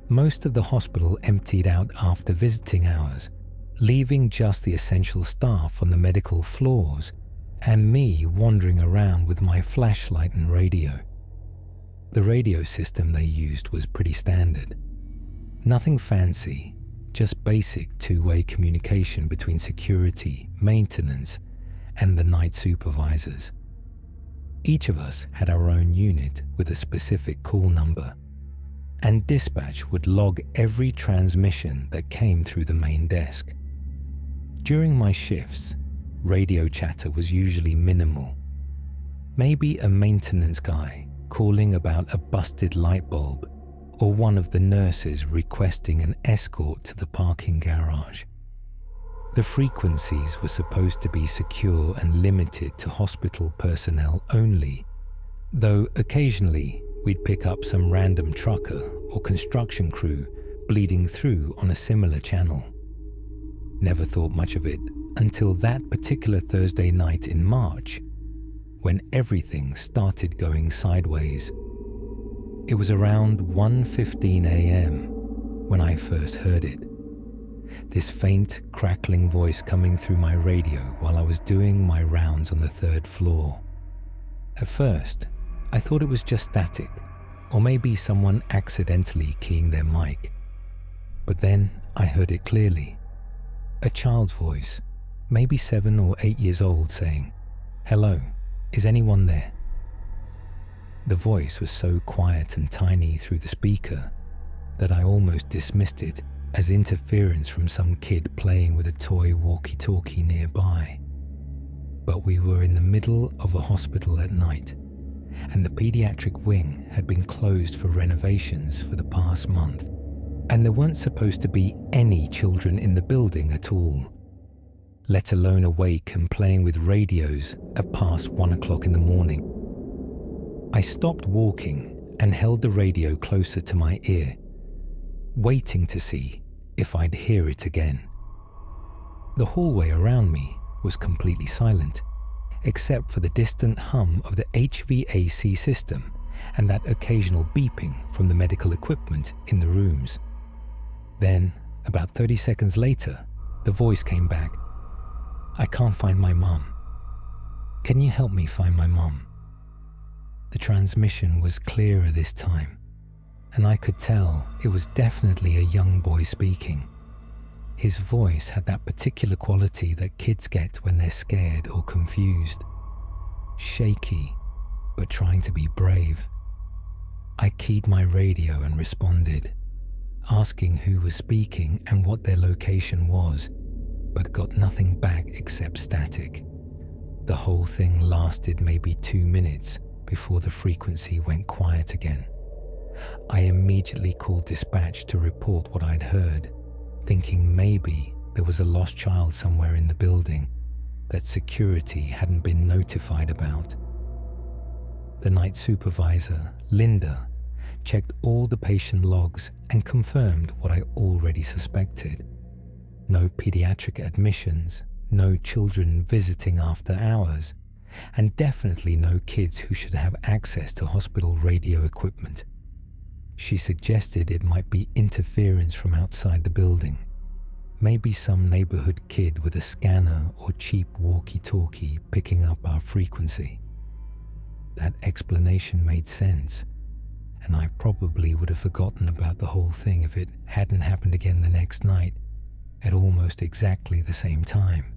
Most of the hospital emptied out after visiting hours, leaving just the essential staff on the medical floors and me wandering around with my flashlight and radio. The radio system they used was pretty standard. Nothing fancy, just basic two-way communication between security, maintenance, and the night supervisors. Each of us had our own unit with a specific call number, and dispatch would log every transmission that came through the main desk. During my shifts, radio chatter was usually minimal. Maybe a maintenance guy calling about a busted light bulb, or one of the nurses requesting an escort to the parking garage. The frequencies were supposed to be secure and limited to hospital personnel only, though occasionally we'd pick up some random trucker or construction crew bleeding through on a similar channel. Never thought much of it until that particular Thursday night in March, when everything started going sideways. It was around 1:15 a.m. when I first heard it. This faint, crackling voice coming through my radio while I was doing my rounds on the 3rd floor. At first, I thought it was just static, or maybe someone accidentally keying their mic. But then I heard it clearly. A child's voice, maybe 7 or 8 years old, saying, "Hello, is anyone there?" The voice was so quiet and tiny through the speaker that I almost dismissed it as interference from some kid playing with a toy walkie-talkie nearby. But we were in the middle of a hospital at night, and the pediatric wing had been closed for renovations for the past month, and there weren't supposed to be any children in the building at all, let alone awake and playing with radios at past 1 o'clock in the morning. I stopped walking and held the radio closer to my ear, waiting to see if I'd hear it again. The hallway around me was completely silent, except for the distant hum of the HVAC system and that occasional beeping from the medical equipment in the rooms. Then, about 30 seconds later, the voice came back. "I can't find my mum. Can you help me find my mum?" The transmission was clearer this time, and I could tell it was definitely a young boy speaking. His voice had that particular quality that kids get when they're scared or confused. Shaky, but trying to be brave. I keyed my radio and responded, asking who was speaking and what their location was, but got nothing back except static. The whole thing lasted maybe 2 minutes before the frequency went quiet again. I immediately called dispatch to report what I'd heard, thinking maybe there was a lost child somewhere in the building that security hadn't been notified about. The night supervisor, Linda, checked all the patient logs and confirmed what I already suspected. No pediatric admissions, no children visiting after hours, and definitely no kids who should have access to hospital radio equipment. She suggested it might be interference from outside the building, maybe some neighborhood kid with a scanner or cheap walkie-talkie picking up our frequency. That explanation made sense, and I probably would have forgotten about the whole thing if it hadn't happened again the next night at almost exactly the same time.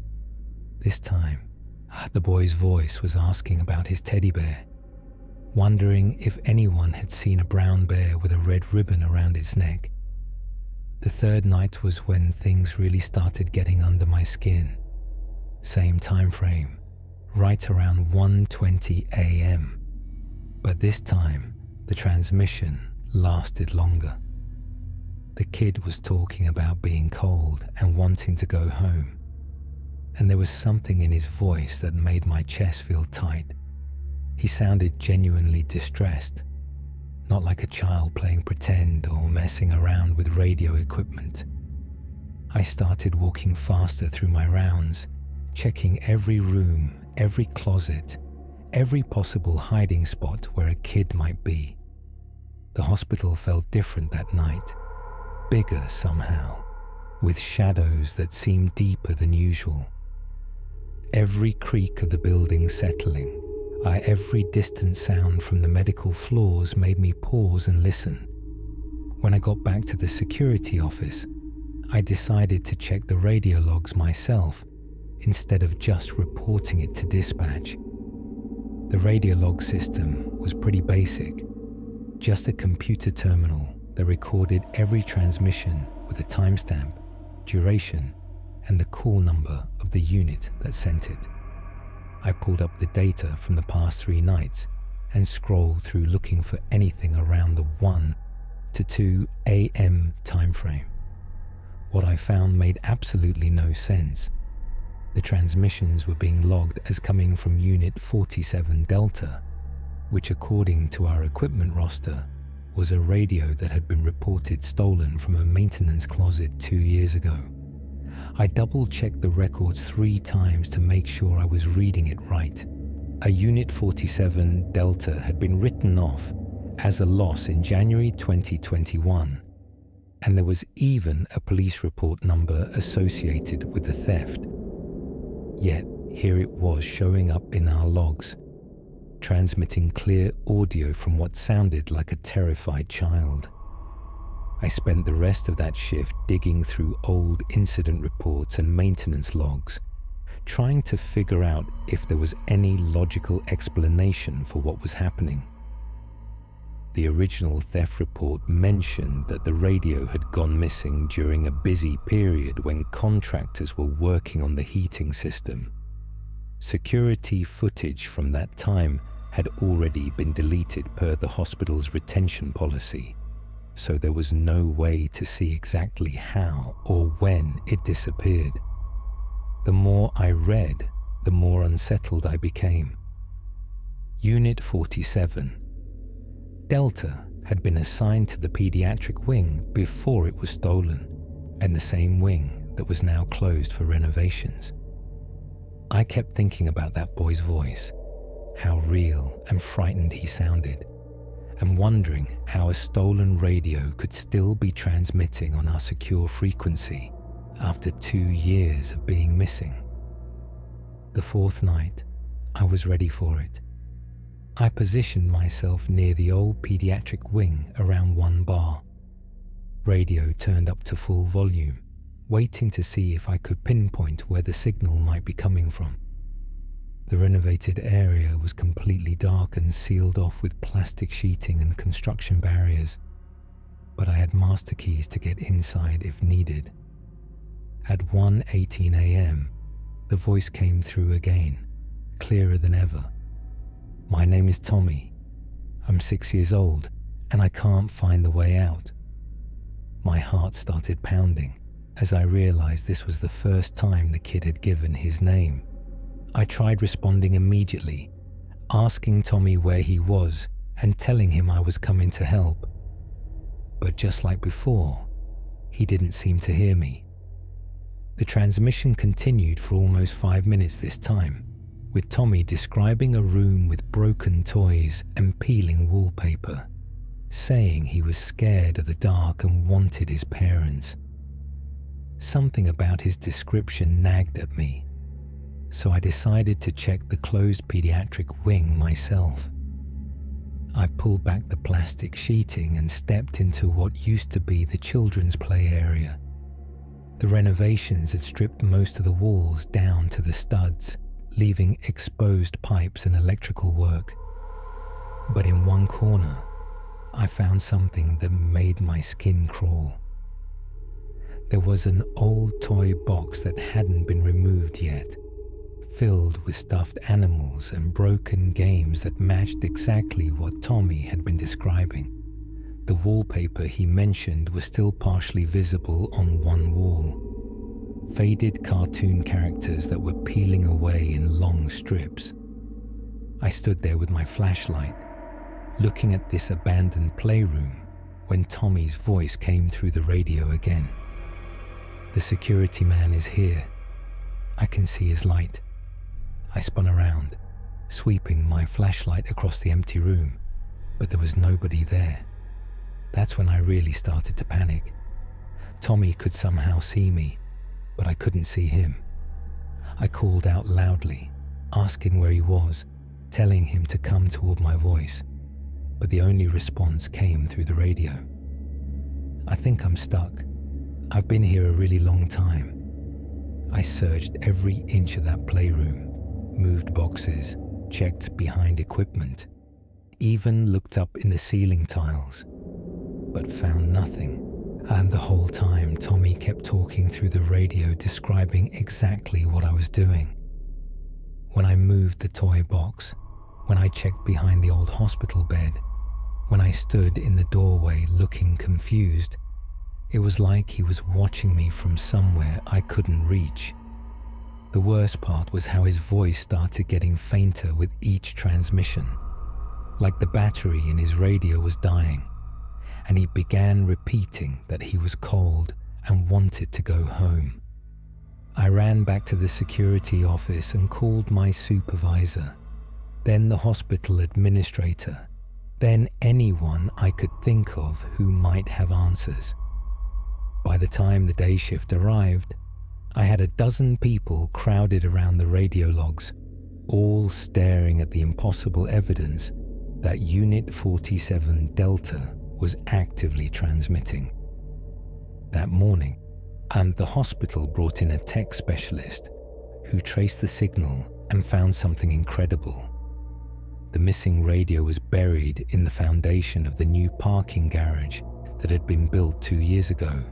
This time, the boy's voice was asking about his teddy bear, wondering if anyone had seen a brown bear with a red ribbon around its neck. The third night was when things really started getting under my skin. Same time frame, right around 1:20 a.m. But this time, the transmission lasted longer. The kid was talking about being cold and wanting to go home, and there was something in his voice that made my chest feel tight. He sounded genuinely distressed, not like a child playing pretend or messing around with radio equipment. I started walking faster through my rounds, checking every room, every closet, every possible hiding spot where a kid might be. The hospital felt different that night, bigger somehow, with shadows that seemed deeper than usual. Every creak of the building settling, every distant sound from the medical floors made me pause and listen. When I got back to the security office, I decided to check the radio logs myself instead of just reporting it to dispatch. The radio log system was pretty basic, just a computer terminal that recorded every transmission with a timestamp, duration, and the call number of the unit that sent it. I pulled up the data from the past 3 nights and scrolled through looking for anything around the 1 to 2 a.m. time frame. What I found made absolutely no sense. The transmissions were being logged as coming from Unit 47 Delta, which according to our equipment roster was a radio that had been reported stolen from a maintenance closet 2 years ago. I double-checked the records 3 times to make sure I was reading it right. A Unit 47 Delta had been written off as a loss in January 2021, and there was even a police report number associated with the theft. Yet, here it was showing up in our logs, transmitting clear audio from what sounded like a terrified child. I spent the rest of that shift digging through old incident reports and maintenance logs, trying to figure out if there was any logical explanation for what was happening. The original theft report mentioned that the radio had gone missing during a busy period when contractors were working on the heating system. Security footage from that time had already been deleted per the hospital's retention policy, so there was no way to see exactly how or when it disappeared. The more I read, the more unsettled I became. Unit 47. Delta had been assigned to the pediatric wing before it was stolen, and the same wing that was now closed for renovations. I kept thinking about that boy's voice, how real and frightened he sounded, and wondering how a stolen radio could still be transmitting on our secure frequency after 2 years of being missing. The 4th night, I was ready for it. I positioned myself near the old pediatric wing around one bar. Radio turned up to full volume, waiting to see if I could pinpoint where the signal might be coming from. The renovated area was completely dark and sealed off with plastic sheeting and construction barriers, but I had master keys to get inside if needed. At 1:18 a.m., the voice came through again, clearer than ever. "My name is Tommy. I'm 6 years old, and I can't find the way out. My heart started pounding as I realized this was the first time the kid had given his name. I tried responding immediately, asking Tommy where he was and telling him I was coming to help. But just like before, he didn't seem to hear me. The transmission continued for almost 5 minutes this time, with Tommy describing a room with broken toys and peeling wallpaper, saying he was scared of the dark and wanted his parents. Something about his description nagged at me, so I decided to check the closed pediatric wing myself. I pulled back the plastic sheeting and stepped into what used to be the children's play area. The renovations had stripped most of the walls down to the studs, leaving exposed pipes and electrical work. But in one corner, I found something that made my skin crawl. There was an old toy box that hadn't been removed yet, filled with stuffed animals and broken games that matched exactly what Tommy had been describing. The wallpaper he mentioned was still partially visible on one wall. Faded cartoon characters that were peeling away in long strips. I stood there with my flashlight, looking at this abandoned playroom when Tommy's voice came through the radio again. "The security man is here. I can see his light." I spun around, sweeping my flashlight across the empty room, but there was nobody there. That's when I really started to panic. Tommy could somehow see me, but I couldn't see him. I called out loudly, asking where he was, telling him to come toward my voice, but the only response came through the radio. "I think I'm stuck. I've been here a really long time." I searched every inch of that playroom, moved boxes, checked behind equipment, even looked up in the ceiling tiles, but found nothing. And the whole time, Tommy kept talking through the radio, describing exactly what I was doing. When I moved the toy box, when I checked behind the old hospital bed, when I stood in the doorway looking confused, it was like he was watching me from somewhere I couldn't reach. The worst part was how his voice started getting fainter with each transmission, like the battery in his radio was dying, and he began repeating that he was cold and wanted to go home. I ran back to the security office and called my supervisor, then the hospital administrator, then anyone I could think of who might have answers. By the time the day shift arrived, I had a dozen people crowded around the radio logs, all staring at the impossible evidence that Unit 47 Delta was actively transmitting. That morning, the hospital brought in a tech specialist who traced the signal and found something incredible. The missing radio was buried in the foundation of the new parking garage that had been built 2 years ago,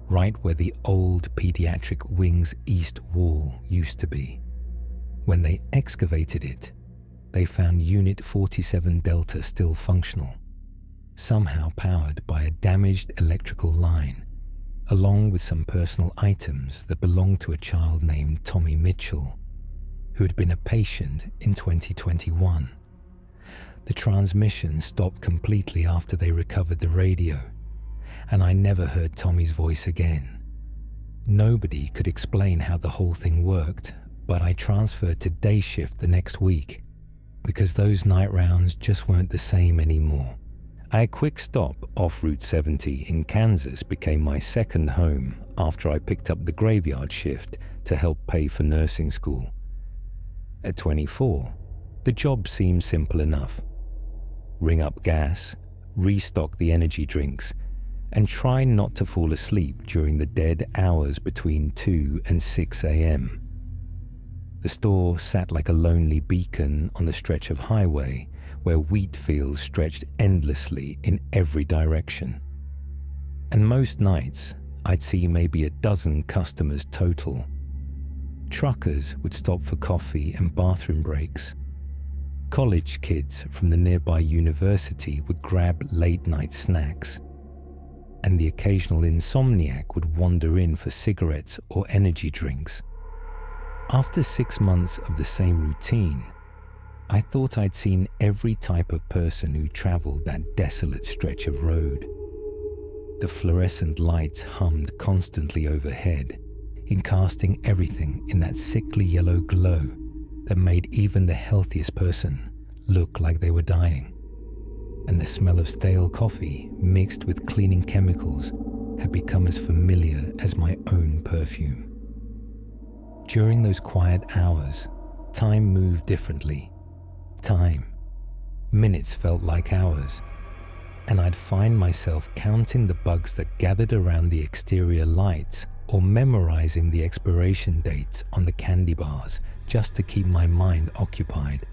right where the old pediatric wing's east wall used to be. When they excavated it, they found Unit 47 Delta still functional, somehow powered by a damaged electrical line, along with some personal items that belonged to a child named Tommy Mitchell, who had been a patient in 2021. The transmission stopped completely after they recovered the radio, and I never heard Tommy's voice again. Nobody could explain how the whole thing worked, but I transferred to day shift the next week because those night rounds just weren't the same anymore. A quick stop off Route 70 in Kansas became my second home after I picked up the graveyard shift to help pay for nursing school. At 24, the job seemed simple enough. Ring up gas, restock the energy drinks, and try not to fall asleep during the dead hours between 2 and 6 a.m. The store sat like a lonely beacon on the stretch of highway where wheat fields stretched endlessly in every direction. And most nights, I'd see maybe a dozen customers total. Truckers would stop for coffee and bathroom breaks. College kids from the nearby university would grab late-night snacks, and the occasional insomniac would wander in for cigarettes or energy drinks. After 6 months of the same routine, I thought I'd seen every type of person who traveled that desolate stretch of road. The fluorescent lights hummed constantly overhead, encasting everything in that sickly yellow glow that made even the healthiest person look like they were dying. And the smell of stale coffee mixed with cleaning chemicals had become as familiar as my own perfume. During those quiet hours, time moved differently. Minutes felt like hours, and I'd find myself counting the bugs that gathered around the exterior lights or memorizing the expiration dates on the candy bars just to keep my mind occupied.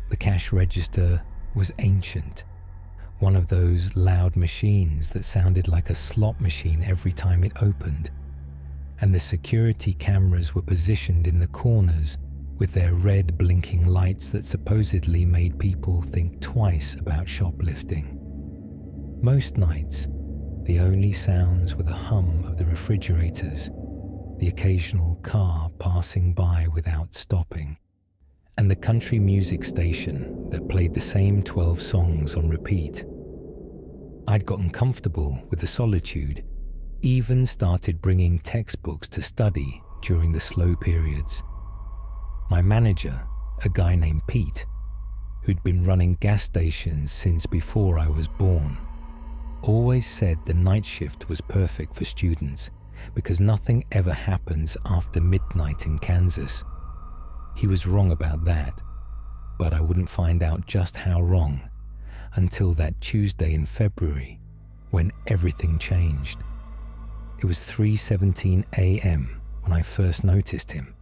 The cash register was ancient, one of those loud machines that sounded like a slot machine every time it opened, and the security cameras were positioned in the corners with their red blinking lights that supposedly made people think twice about shoplifting. Most nights, the only sounds were the hum of the refrigerators, the occasional car passing by without stopping, and the country music station that played the same 12 songs on repeat. I'd gotten comfortable with the solitude, even started bringing textbooks to study during the slow periods. My manager, a guy named Pete, who'd been running gas stations since before I was born, always said the night shift was perfect for students because nothing ever happens after midnight in Kansas. He was wrong about that, but I wouldn't find out just how wrong until that Tuesday in February when everything changed. It was 3:17 a.m. when I first noticed him,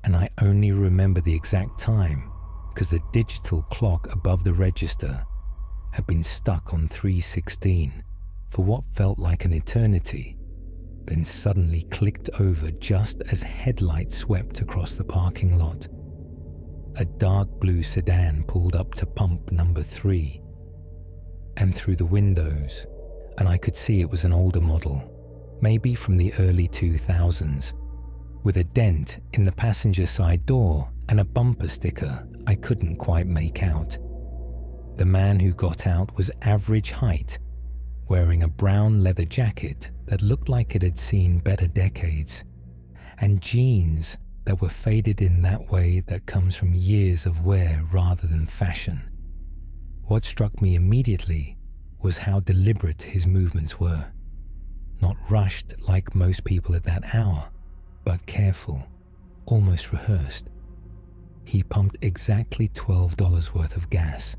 and I only remember the exact time because the digital clock above the register had been stuck on 3:16 for what felt like an eternity, then suddenly clicked over just as headlights swept across the parking lot. A dark blue sedan pulled up to pump number 3, and through the windows, and I could see it was an older model, maybe from the early 2000s, with a dent in the passenger side door and a bumper sticker I couldn't quite make out. The man who got out was average height, wearing a brown leather jacket that looked like it had seen better decades, and jeans that were faded in that way that comes from years of wear rather than fashion. What struck me immediately was how deliberate his movements were. Not rushed like most people at that hour, but careful, almost rehearsed. He pumped exactly $12 worth of gas.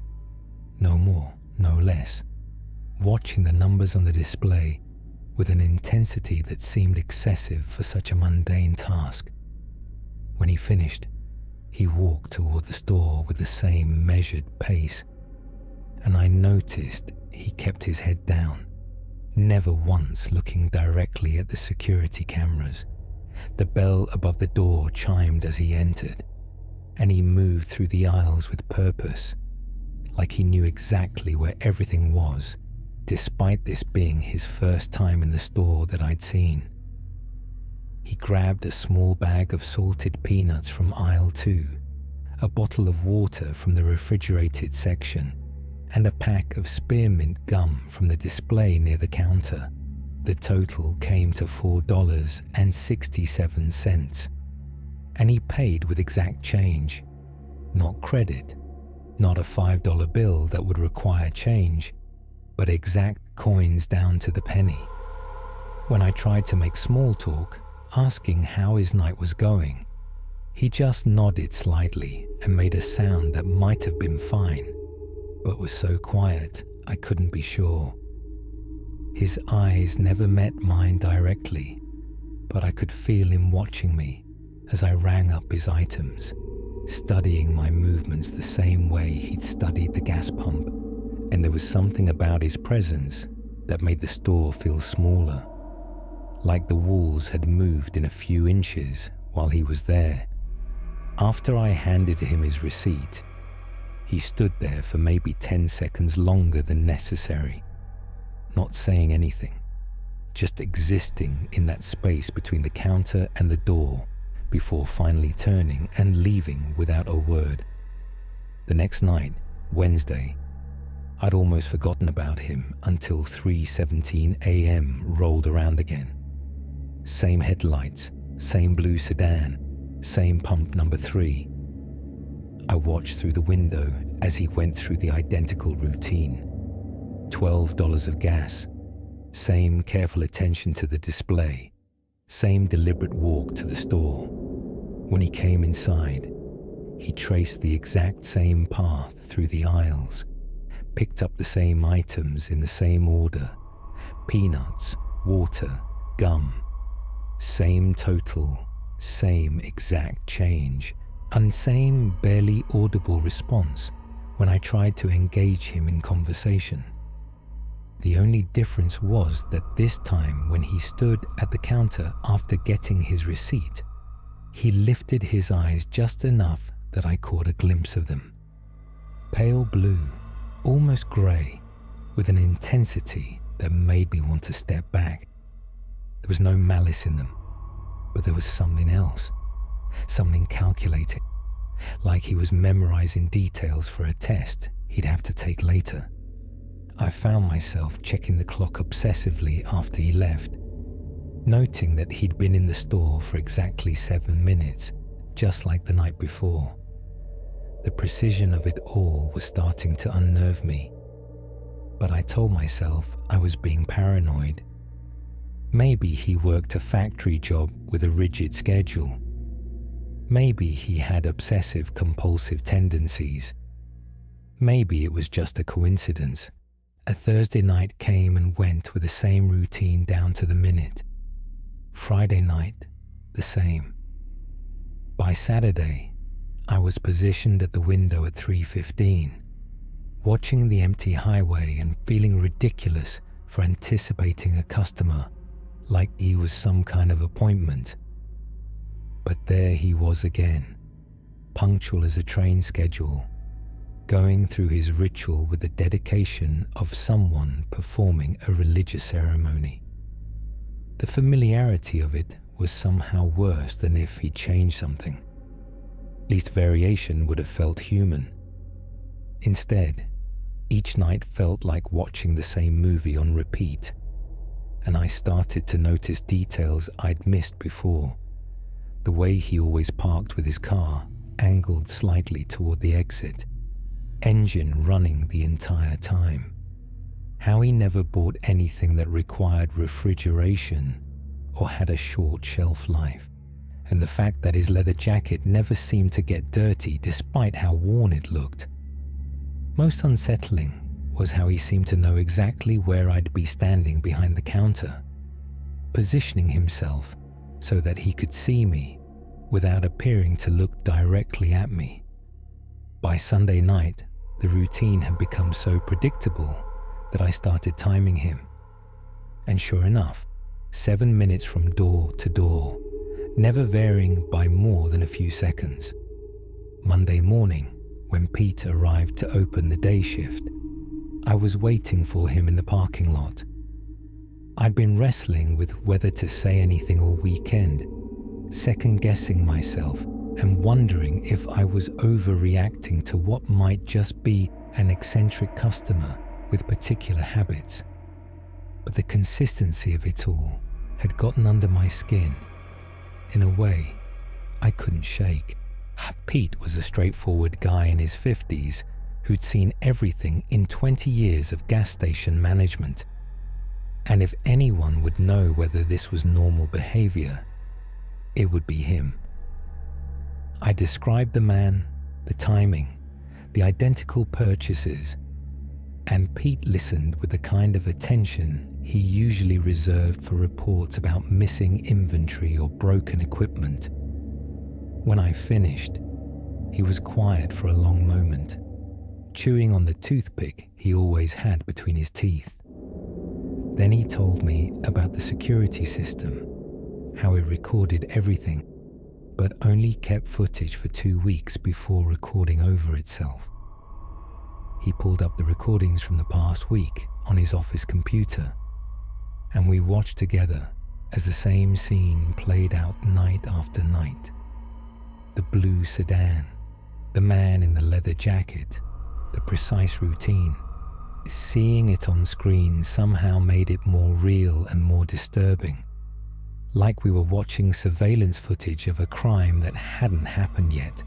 No more, no less, watching the numbers on the display with an intensity that seemed excessive for such a mundane task. When he finished, he walked toward the store with the same measured pace, and I noticed he kept his head down, never once looking directly at the security cameras. The bell above the door chimed as he entered, and he moved through the aisles with purpose, like he knew exactly where everything was, despite this being his first time in the store that I'd seen. He grabbed a small bag of salted peanuts from aisle 2, a bottle of water from the refrigerated section, and a pack of spearmint gum from the display near the counter. The total came to $4.67, and he paid with exact change, not credit, not a $5 bill that would require change, but exact coins down to the penny. When I tried to make small talk, asking how his night was going, he just nodded slightly and made a sound that might have been fine, but was so quiet I couldn't be sure. His eyes never met mine directly, but I could feel him watching me as I rang up his items, studying my movements the same way he'd studied the gas pump, and there was something about his presence that made the store feel smaller, like the walls had moved in a few inches while he was there. After I handed him his receipt, He stood there for maybe 10 seconds longer than necessary, not saying anything, just existing in that space between the counter and the door before finally turning and leaving without a word. The next night, Wednesday, I'd almost forgotten about him until 3:17 a.m. rolled around again. Same headlights, same blue sedan, same pump number 3. I watched through the window as he went through the identical routine. $12 of gas, same careful attention to the display, same deliberate walk to the store. When he came inside, he traced the exact same path through the aisles, picked up the same items in the same order: peanuts, water, gum. Same total, same exact change, and same barely audible response when I tried to engage him in conversation. The only difference was that this time, when he stood at the counter after getting his receipt, he lifted his eyes just enough that I caught a glimpse of them. Pale blue, almost grey, with an intensity that made me want to step back. There was no malice in them, but there was something else, something calculated, like he was memorizing details for a test he'd have to take later. I found myself checking the clock obsessively after he left, noting that he'd been in the store for exactly 7 minutes, just like the night before. The precision of it all was starting to unnerve me, but I told myself I was being paranoid. Maybe he worked a factory job with a rigid schedule. Maybe he had obsessive-compulsive tendencies. Maybe it was just a coincidence. A Thursday night came and went with the same routine down to the minute. Friday night, the same. By Saturday, I was positioned at the window at 3:15, watching the empty highway and feeling ridiculous for anticipating a customer like he was some kind of appointment. But there he was again, punctual as a train schedule, going through his ritual with the dedication of someone performing a religious ceremony. The familiarity of it was somehow worse than if he'd changed something. Least variation would have felt human. Instead, each night felt like watching the same movie on repeat, and I started to notice details I'd missed before. The way he always parked with his car angled slightly toward the exit, engine running the entire time. How he never bought anything that required refrigeration or had a short shelf life, and the fact that his leather jacket never seemed to get dirty despite how worn it looked. Most unsettling was how he seemed to know exactly where I'd be standing behind the counter, positioning himself so that he could see me without appearing to look directly at me. By Sunday night, the routine had become so predictable that I started timing him. And sure enough, 7 minutes from door to door, never varying by more than a few seconds. Monday morning, when Pete arrived to open the day shift, I was waiting for him in the parking lot. I'd been wrestling with whether to say anything all weekend, second-guessing myself and wondering if I was overreacting to what might just be an eccentric customer with particular habits. But the consistency of it all had gotten under my skin in a way I couldn't shake. Pete was a straightforward guy in his 50s who'd seen everything in 20 years of gas station management. And if anyone would know whether this was normal behavior, it would be him. I described the man, the timing, the identical purchases, and Pete listened with the kind of attention he usually reserved for reports about missing inventory or broken equipment. When I finished, he was quiet for a long moment, chewing on the toothpick he always had between his teeth. Then he told me about the security system, how it recorded everything, but only kept footage for 2 weeks before recording over itself. He pulled up the recordings from the past week on his office computer, and we watched together as the same scene played out night after night. The blue sedan, the man in the leather jacket, the precise routine. Seeing it on screen somehow made it more real and more disturbing, like we were watching surveillance footage of a crime that hadn't happened yet.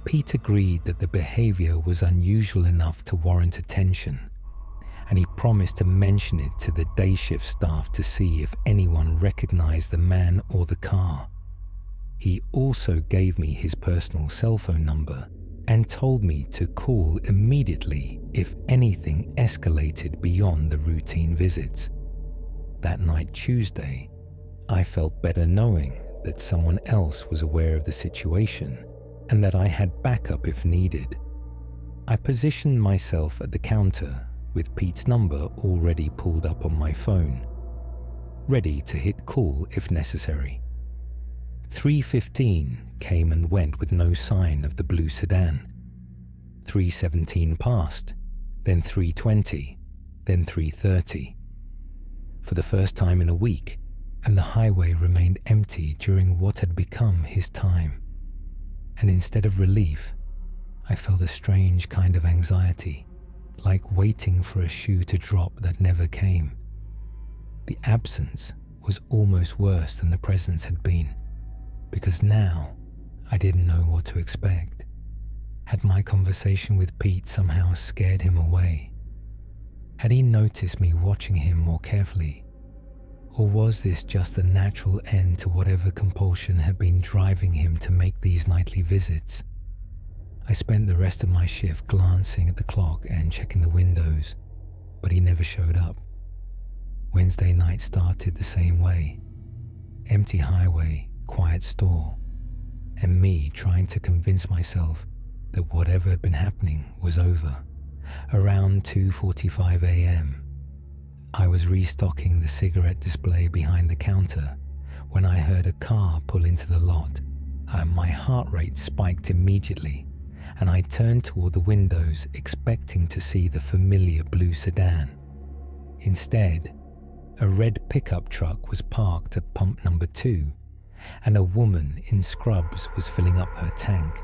Pete agreed that the behavior was unusual enough to warrant attention, and he promised to mention it to the day shift staff to see if anyone recognized the man or the car. He also gave me his personal cell phone number and told me to call immediately if anything escalated beyond the routine visits. That night, Tuesday, I felt better knowing that someone else was aware of the situation and that I had backup if needed. I positioned myself at the counter with Pete's number already pulled up on my phone, ready to hit call if necessary. 3:15 came and went with no sign of the blue sedan. 3:17 passed, then 3:20, then 3:30. For the first time in a week, and the highway remained empty during what had become his time. And instead of relief, I felt a strange kind of anxiety, like waiting for a shoe to drop that never came. The absence was almost worse than the presence had been, because now I didn't know what to expect. Had my conversation with Pete somehow scared him away? Had he noticed me watching him more carefully? Or was this just the natural end to whatever compulsion had been driving him to make these nightly visits? I spent the rest of my shift glancing at the clock and checking the windows, but he never showed up. Wednesday night started the same way. Empty highway, quiet store, and me trying to convince myself that whatever had been happening was over. Around 2:45 a.m., I was restocking the cigarette display behind the counter when I heard a car pull into the lot. My heart rate spiked immediately, and I turned toward the windows expecting to see the familiar blue sedan. Instead, a red pickup truck was parked at pump number 2, and a woman in scrubs was filling up her tank.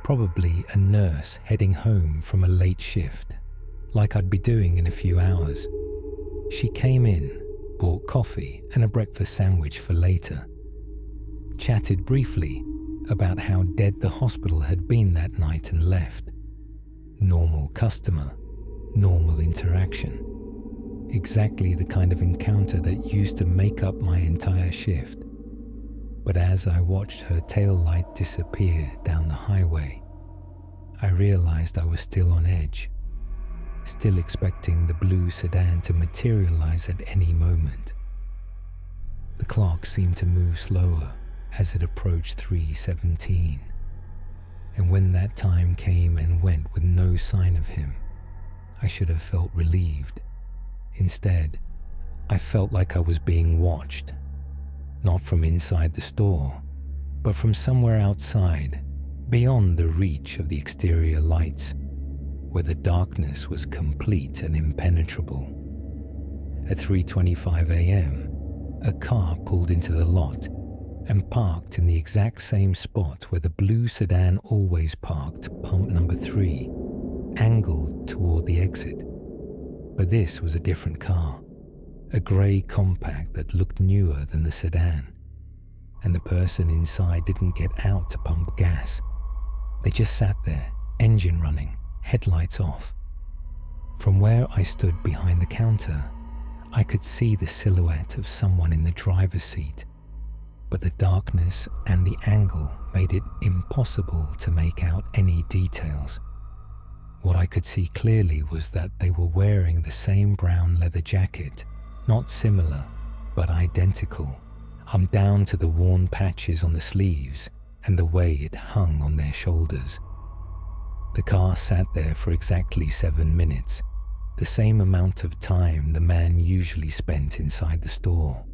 Probably a nurse heading home from a late shift, like I'd be doing in a few hours. She came in, bought coffee and a breakfast sandwich for later, chatted briefly about how dead the hospital had been that night and left. Normal customer, normal interaction. Exactly the kind of encounter that used to make up my entire shift. But as I watched her tail light disappear down the highway, I realized I was still on edge, still expecting the blue sedan to materialize at any moment. The clock seemed to move slower as it approached 3:17, and when that time came and went with no sign of him, I should have felt relieved. Instead, I felt like I was being watched, not from inside the store, but from somewhere outside, beyond the reach of the exterior lights, where the darkness was complete and impenetrable. At 3:25 a.m., a car pulled into the lot and parked in the exact same spot where the blue sedan always parked, pump number 3, angled toward the exit. But this was a different car, a grey compact that looked newer than the sedan, and the person inside didn't get out to pump gas. They just sat there, engine running, headlights off. From where I stood behind the counter, I could see the silhouette of someone in the driver's seat, but the darkness and the angle made it impossible to make out any details. What I could see clearly was that they were wearing the same brown leather jacket, not similar, but identical. I'm down to the worn patches on the sleeves and the way it hung on their shoulders. The car sat there for exactly 7 minutes, the same amount of time the man usually spent inside the store.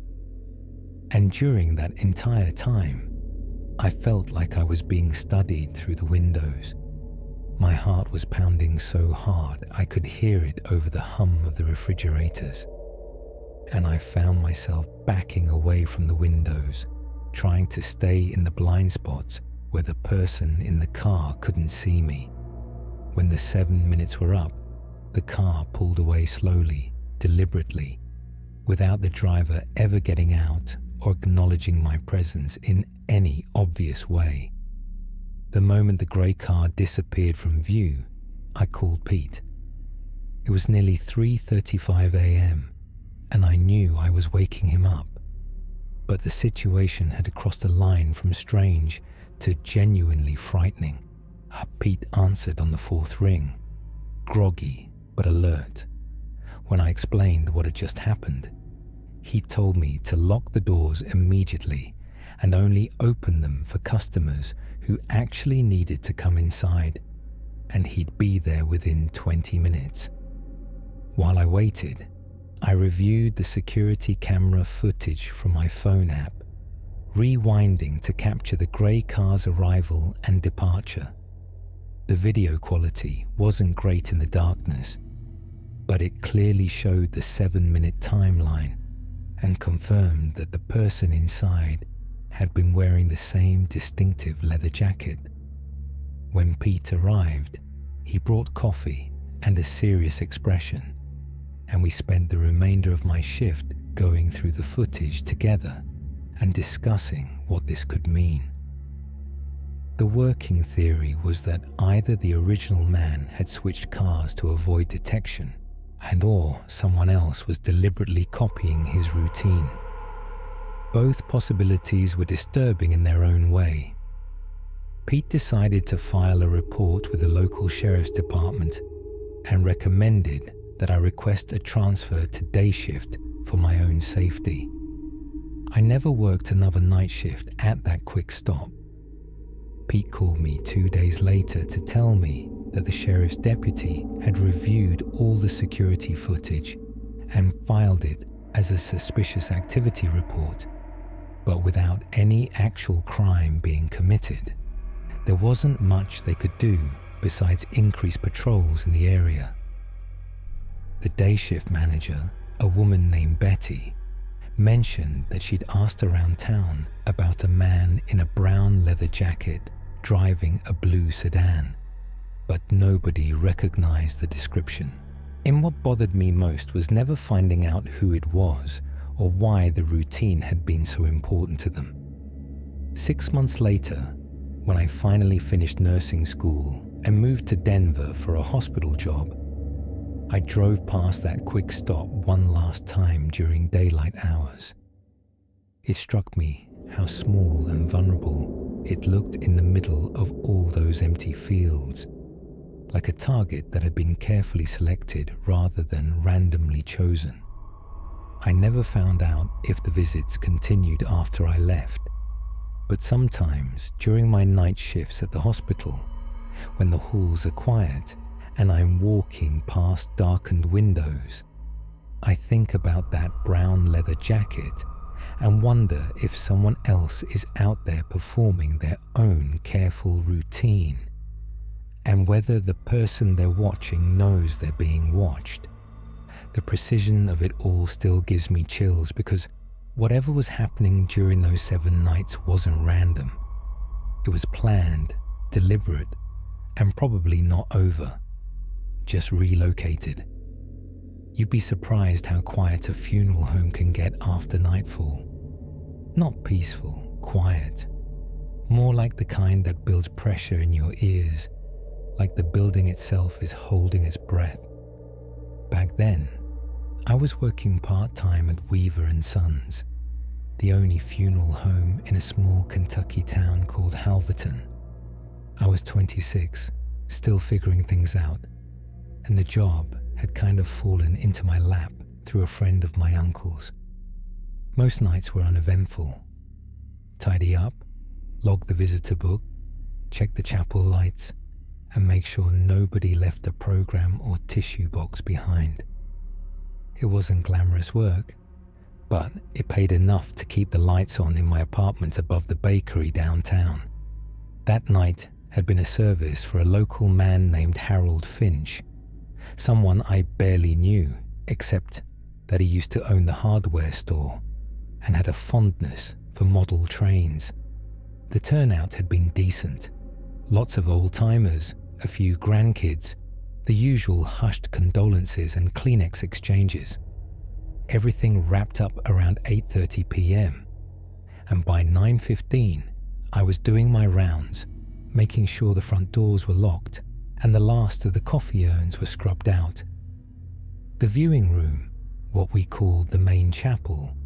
And during that entire time, I felt like I was being studied through the windows. My heart was pounding so hard I could hear it over the hum of the refrigerators, and I found myself backing away from the windows, trying to stay in the blind spots where the person in the car couldn't see me. When the 7 minutes were up, the car pulled away slowly, deliberately, without the driver ever getting out or acknowledging my presence in any obvious way. The moment the grey car disappeared from view, I called Pete. It was nearly 3:35 a.m. and I knew I was waking him up. But the situation had crossed a line from strange to genuinely frightening. Pete answered on the fourth ring, groggy but alert. When I explained what had just happened, he told me to lock the doors immediately and only open them for customers who actually needed to come inside, and he'd be there within 20 minutes. While I waited, I reviewed the security camera footage from my phone app, rewinding to capture the grey car's arrival and departure. The video quality wasn't great in the darkness, but it clearly showed the 7-minute timeline and confirmed that the person inside had been wearing the same distinctive leather jacket. When Pete arrived, he brought coffee and a serious expression, and we spent the remainder of my shift going through the footage together and discussing what this could mean. The working theory was that either the original man had switched cars to avoid detection, and/or someone else was deliberately copying his routine. Both possibilities were disturbing in their own way. Pete decided to file a report with the local sheriff's department and recommended that I request a transfer to day shift for my own safety. I never worked another night shift at that quick stop. Pete called me 2 days later to tell me that the sheriff's deputy had reviewed all the security footage and filed it as a suspicious activity report, but without any actual crime being committed. There wasn't much they could do besides increase patrols in the area. The day shift manager, a woman named Betty, mentioned that she'd asked around town about a man in a brown leather jacket driving a blue sedan, but nobody recognized the description. And what bothered me most was never finding out who it was or why the routine had been so important to them. 6 months later, when I finally finished nursing school and moved to Denver for a hospital job, I drove past that quick stop one last time during daylight hours. It struck me how small and vulnerable it looked in the middle of all those empty fields, like a target that had been carefully selected rather than randomly chosen. I never found out if the visits continued after I left, but sometimes during my night shifts at the hospital, when the halls are quiet and I'm walking past darkened windows, I think about that brown leather jacket and wonder if someone else is out there performing their own careful routine, and whether the person they're watching knows they're being watched. The precision of it all still gives me chills because whatever was happening during those 7 nights wasn't random. It was planned, deliberate, and probably not over, just relocated. You'd be surprised how quiet a funeral home can get after nightfall. Not peaceful, quiet. More like the kind that builds pressure in your ears, like the building itself is holding its breath. Back then, I was working part-time at Weaver & Sons, the only funeral home in a small Kentucky town called Halverton. I was 26, still figuring things out, and the job had kind of fallen into my lap through a friend of my uncle's. Most nights were uneventful. Tidy up, log the visitor book, check the chapel lights, and make sure nobody left a program or tissue box behind. It wasn't glamorous work, but it paid enough to keep the lights on in my apartment above the bakery downtown. That night had been a service for a local man named Harold Finch, someone I barely knew except that he used to own the hardware store and had a fondness for model trains. The turnout had been decent. Lots of old-timers, a few grandkids, the usual hushed condolences and Kleenex exchanges. Everything wrapped up around 8:30 p.m. and by 9:15 I was doing my rounds, making sure the front doors were locked and the last of the coffee urns were scrubbed out. The viewing room, what we called the main chapel,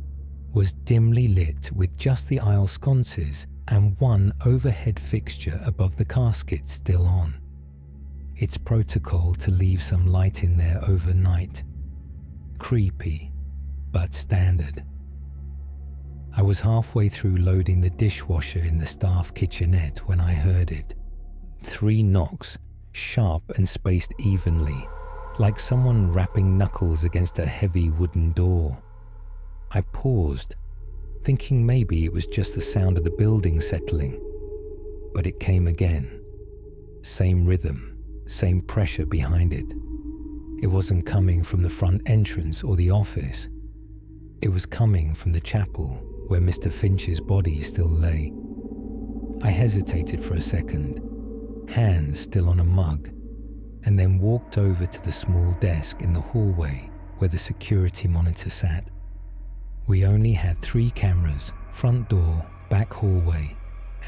was dimly lit with just the aisle sconces and one overhead fixture above the casket still on. It's protocol to leave some light in there overnight. Creepy, but standard. I was halfway through loading the dishwasher in the staff kitchenette when I heard it. 3 knocks, sharp and spaced evenly, like someone rapping knuckles against a heavy wooden door. I paused, thinking maybe it was just the sound of the building settling, but it came again. Same rhythm, same pressure behind it. It wasn't coming from the front entrance or the office. It was coming from the chapel where Mr. Finch's body still lay. I hesitated for a second, hands still on a mug, and then walked over to the small desk in the hallway where the security monitor sat. We only had 3 cameras, front door, back hallway,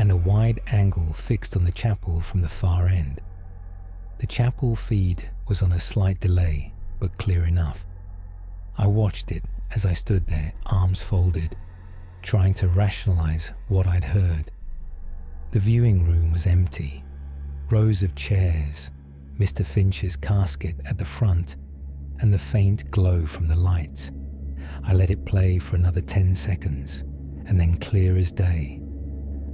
and a wide angle fixed on the chapel from the far end. The chapel feed was on a slight delay, but clear enough. I watched it as I stood there, arms folded, trying to rationalize what I'd heard. The viewing room was empty. Rows of chairs, Mr. Finch's casket at the front, and the faint glow from the lights. I let it play for another 10 seconds, and then clear as day.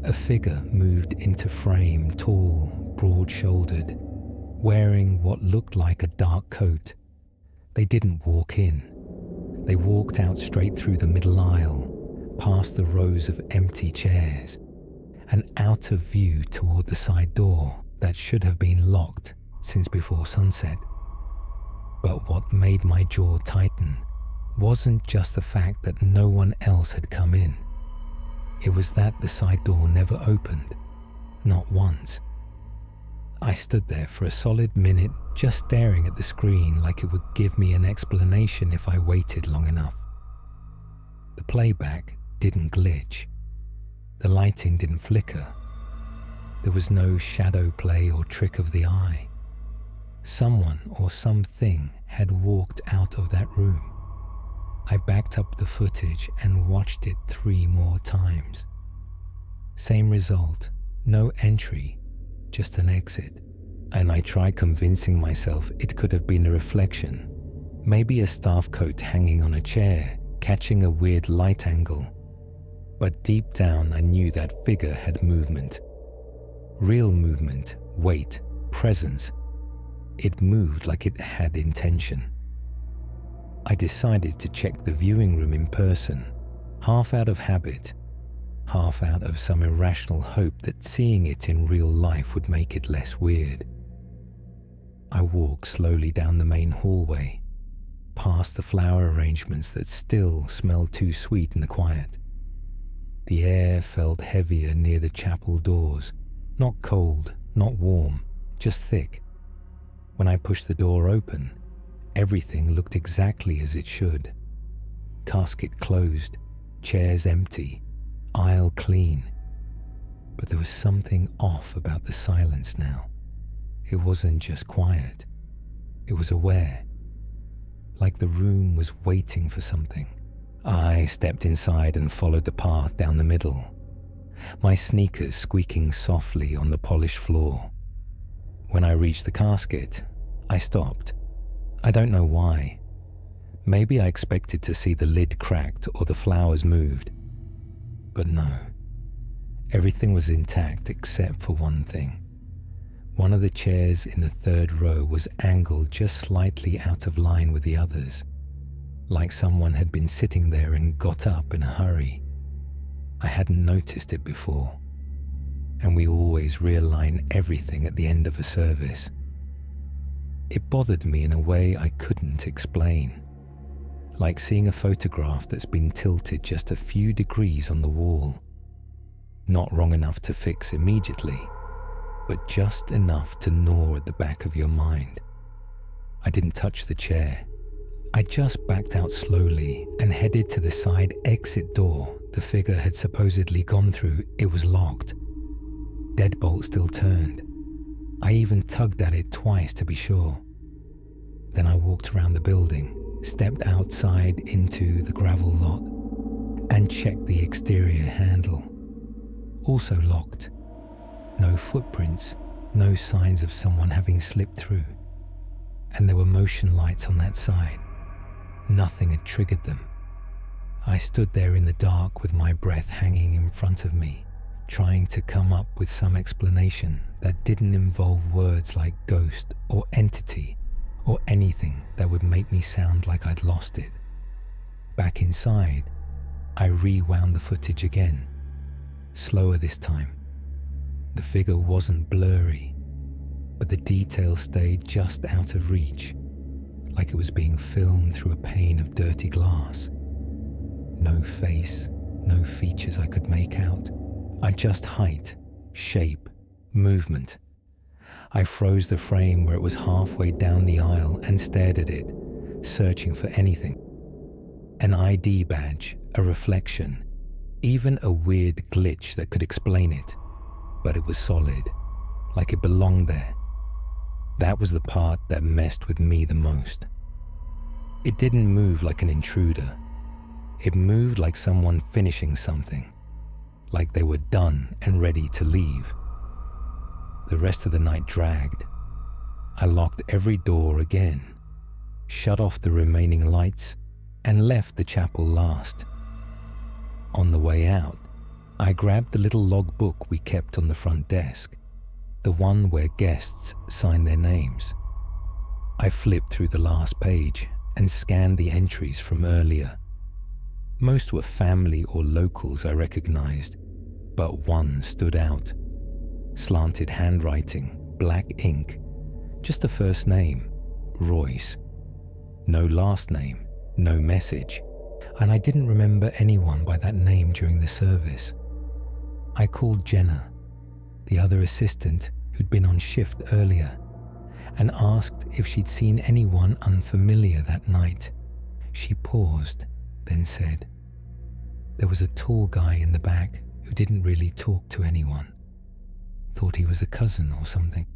A figure moved into frame, tall, broad-shouldered, wearing what looked like a dark coat. They didn't walk in. They walked out straight through the middle aisle, past the rows of empty chairs, and out of view toward the side door that should have been locked since before sunset. But what made my jaw tighten wasn't just the fact that no one else had come in. It was that the side door never opened, not once. I stood there for a solid minute just staring at the screen like it would give me an explanation if I waited long enough. The playback didn't glitch. The lighting didn't flicker. There was no shadow play or trick of the eye. Someone or something had walked out of that room. I backed up the footage and watched it 3 more times. Same result, no entry, just an exit. And I tried convincing myself it could have been a reflection, maybe a staff coat hanging on a chair, catching a weird light angle. But deep down I knew that figure had movement. Real movement, weight, presence. It moved like it had intention. I decided to check the viewing room in person, half out of habit, half out of some irrational hope that seeing it in real life would make it less weird. I walked slowly down the main hallway, past the flower arrangements that still smelled too sweet in the quiet. The air felt heavier near the chapel doors, not cold, not warm, just thick. When I pushed the door open, everything looked exactly as it should. Casket closed, chairs empty, aisle clean. But there was something off about the silence now. It wasn't just quiet. It was aware. Like the room was waiting for something. I stepped inside and followed the path down the middle, my sneakers squeaking softly on the polished floor. When I reached the casket, I stopped. I don't know why. Maybe I expected to see the lid cracked or the flowers moved. But no. Everything was intact except for one thing. One of the chairs in the 3rd row was angled just slightly out of line with the others, like someone had been sitting there and got up in a hurry. I hadn't noticed it before. and we always realign everything at the end of a service. It bothered me in a way I couldn't explain, like seeing a photograph that's been tilted just a few degrees on the wall. Not wrong enough to fix immediately, but just enough to gnaw at the back of your mind. I didn't touch the chair. I just backed out slowly and headed to the side exit door the figure had supposedly gone through. It was locked. Deadbolt still turned. I even tugged at it twice to be sure. Then I walked around the building, stepped outside into the gravel lot, and checked the exterior handle. Also locked. No footprints, no signs of someone having slipped through. And there were motion lights on that side. Nothing had triggered them. I stood there in the dark with my breath hanging in front of me, trying to come up with some explanation that didn't involve words like ghost or entity or anything that would make me sound like I'd lost it. Back inside, I rewound the footage again, slower this time. The figure wasn't blurry, but the detail stayed just out of reach, like it was being filmed through a pane of dirty glass. No face, no features I could make out. Just height, shape, movement. I froze the frame where it was halfway down the aisle and stared at it, searching for anything. An ID badge, a reflection, even a weird glitch that could explain it. But it was solid, like it belonged there. That was the part that messed with me the most. It didn't move like an intruder. It moved like someone finishing something, like they were done and ready to leave. The rest of the night dragged. I locked every door again, shut off the remaining lights, and left the chapel last. On the way out, I grabbed the little log book we kept on the front desk, the one where guests signed their names. I flipped through the last page and scanned the entries from earlier. Most were family or locals I recognized, but one stood out. Slanted handwriting, black ink, just a first name, Royce. No last name, no message, and I didn't remember anyone by that name during the service. I called Jenna, the other assistant who'd been on shift earlier, and asked if she'd seen anyone unfamiliar that night. She paused, then said, "There was a tall guy in the back who didn't really talk to anyone. Thought he was a cousin or something."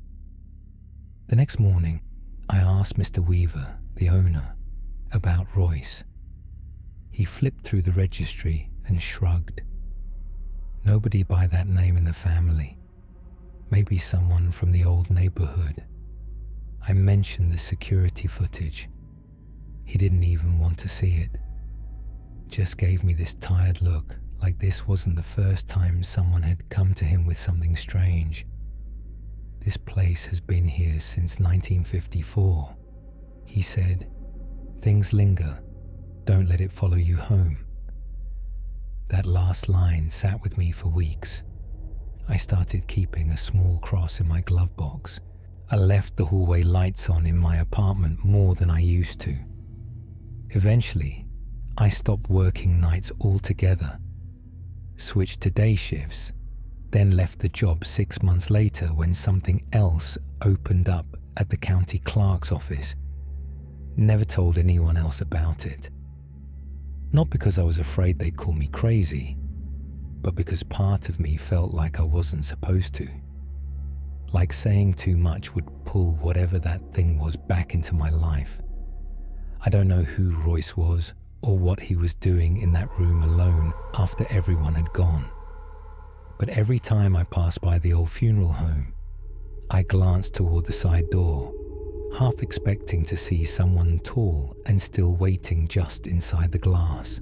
The next morning, I asked Mr. Weaver, the owner, about Royce. He flipped through the registry and shrugged. Nobody by that name in the family. Maybe someone from the old neighborhood. I mentioned the security footage. He didn't even want to see it. Just gave me this tired look, like this wasn't the first time someone had come to him with something strange. "This place has been here since 1954. He said, "Things linger. Don't let it follow you home." That last line sat with me for weeks. I started keeping a small cross in my glove box. I left the hallway lights on in my apartment more than I used to. Eventually, I stopped working nights altogether, switched to day shifts, then left the job 6 months later when something else opened up at the county clerk's office. Never told anyone else about it. Not because I was afraid they'd call me crazy, but because part of me felt like I wasn't supposed to. Like saying too much would pull whatever that thing was back into my life. I don't know who Royce was or what he was doing in that room alone after everyone had gone. But every time I passed by the old funeral home, I glanced toward the side door, half expecting to see someone tall and still waiting just inside the glass.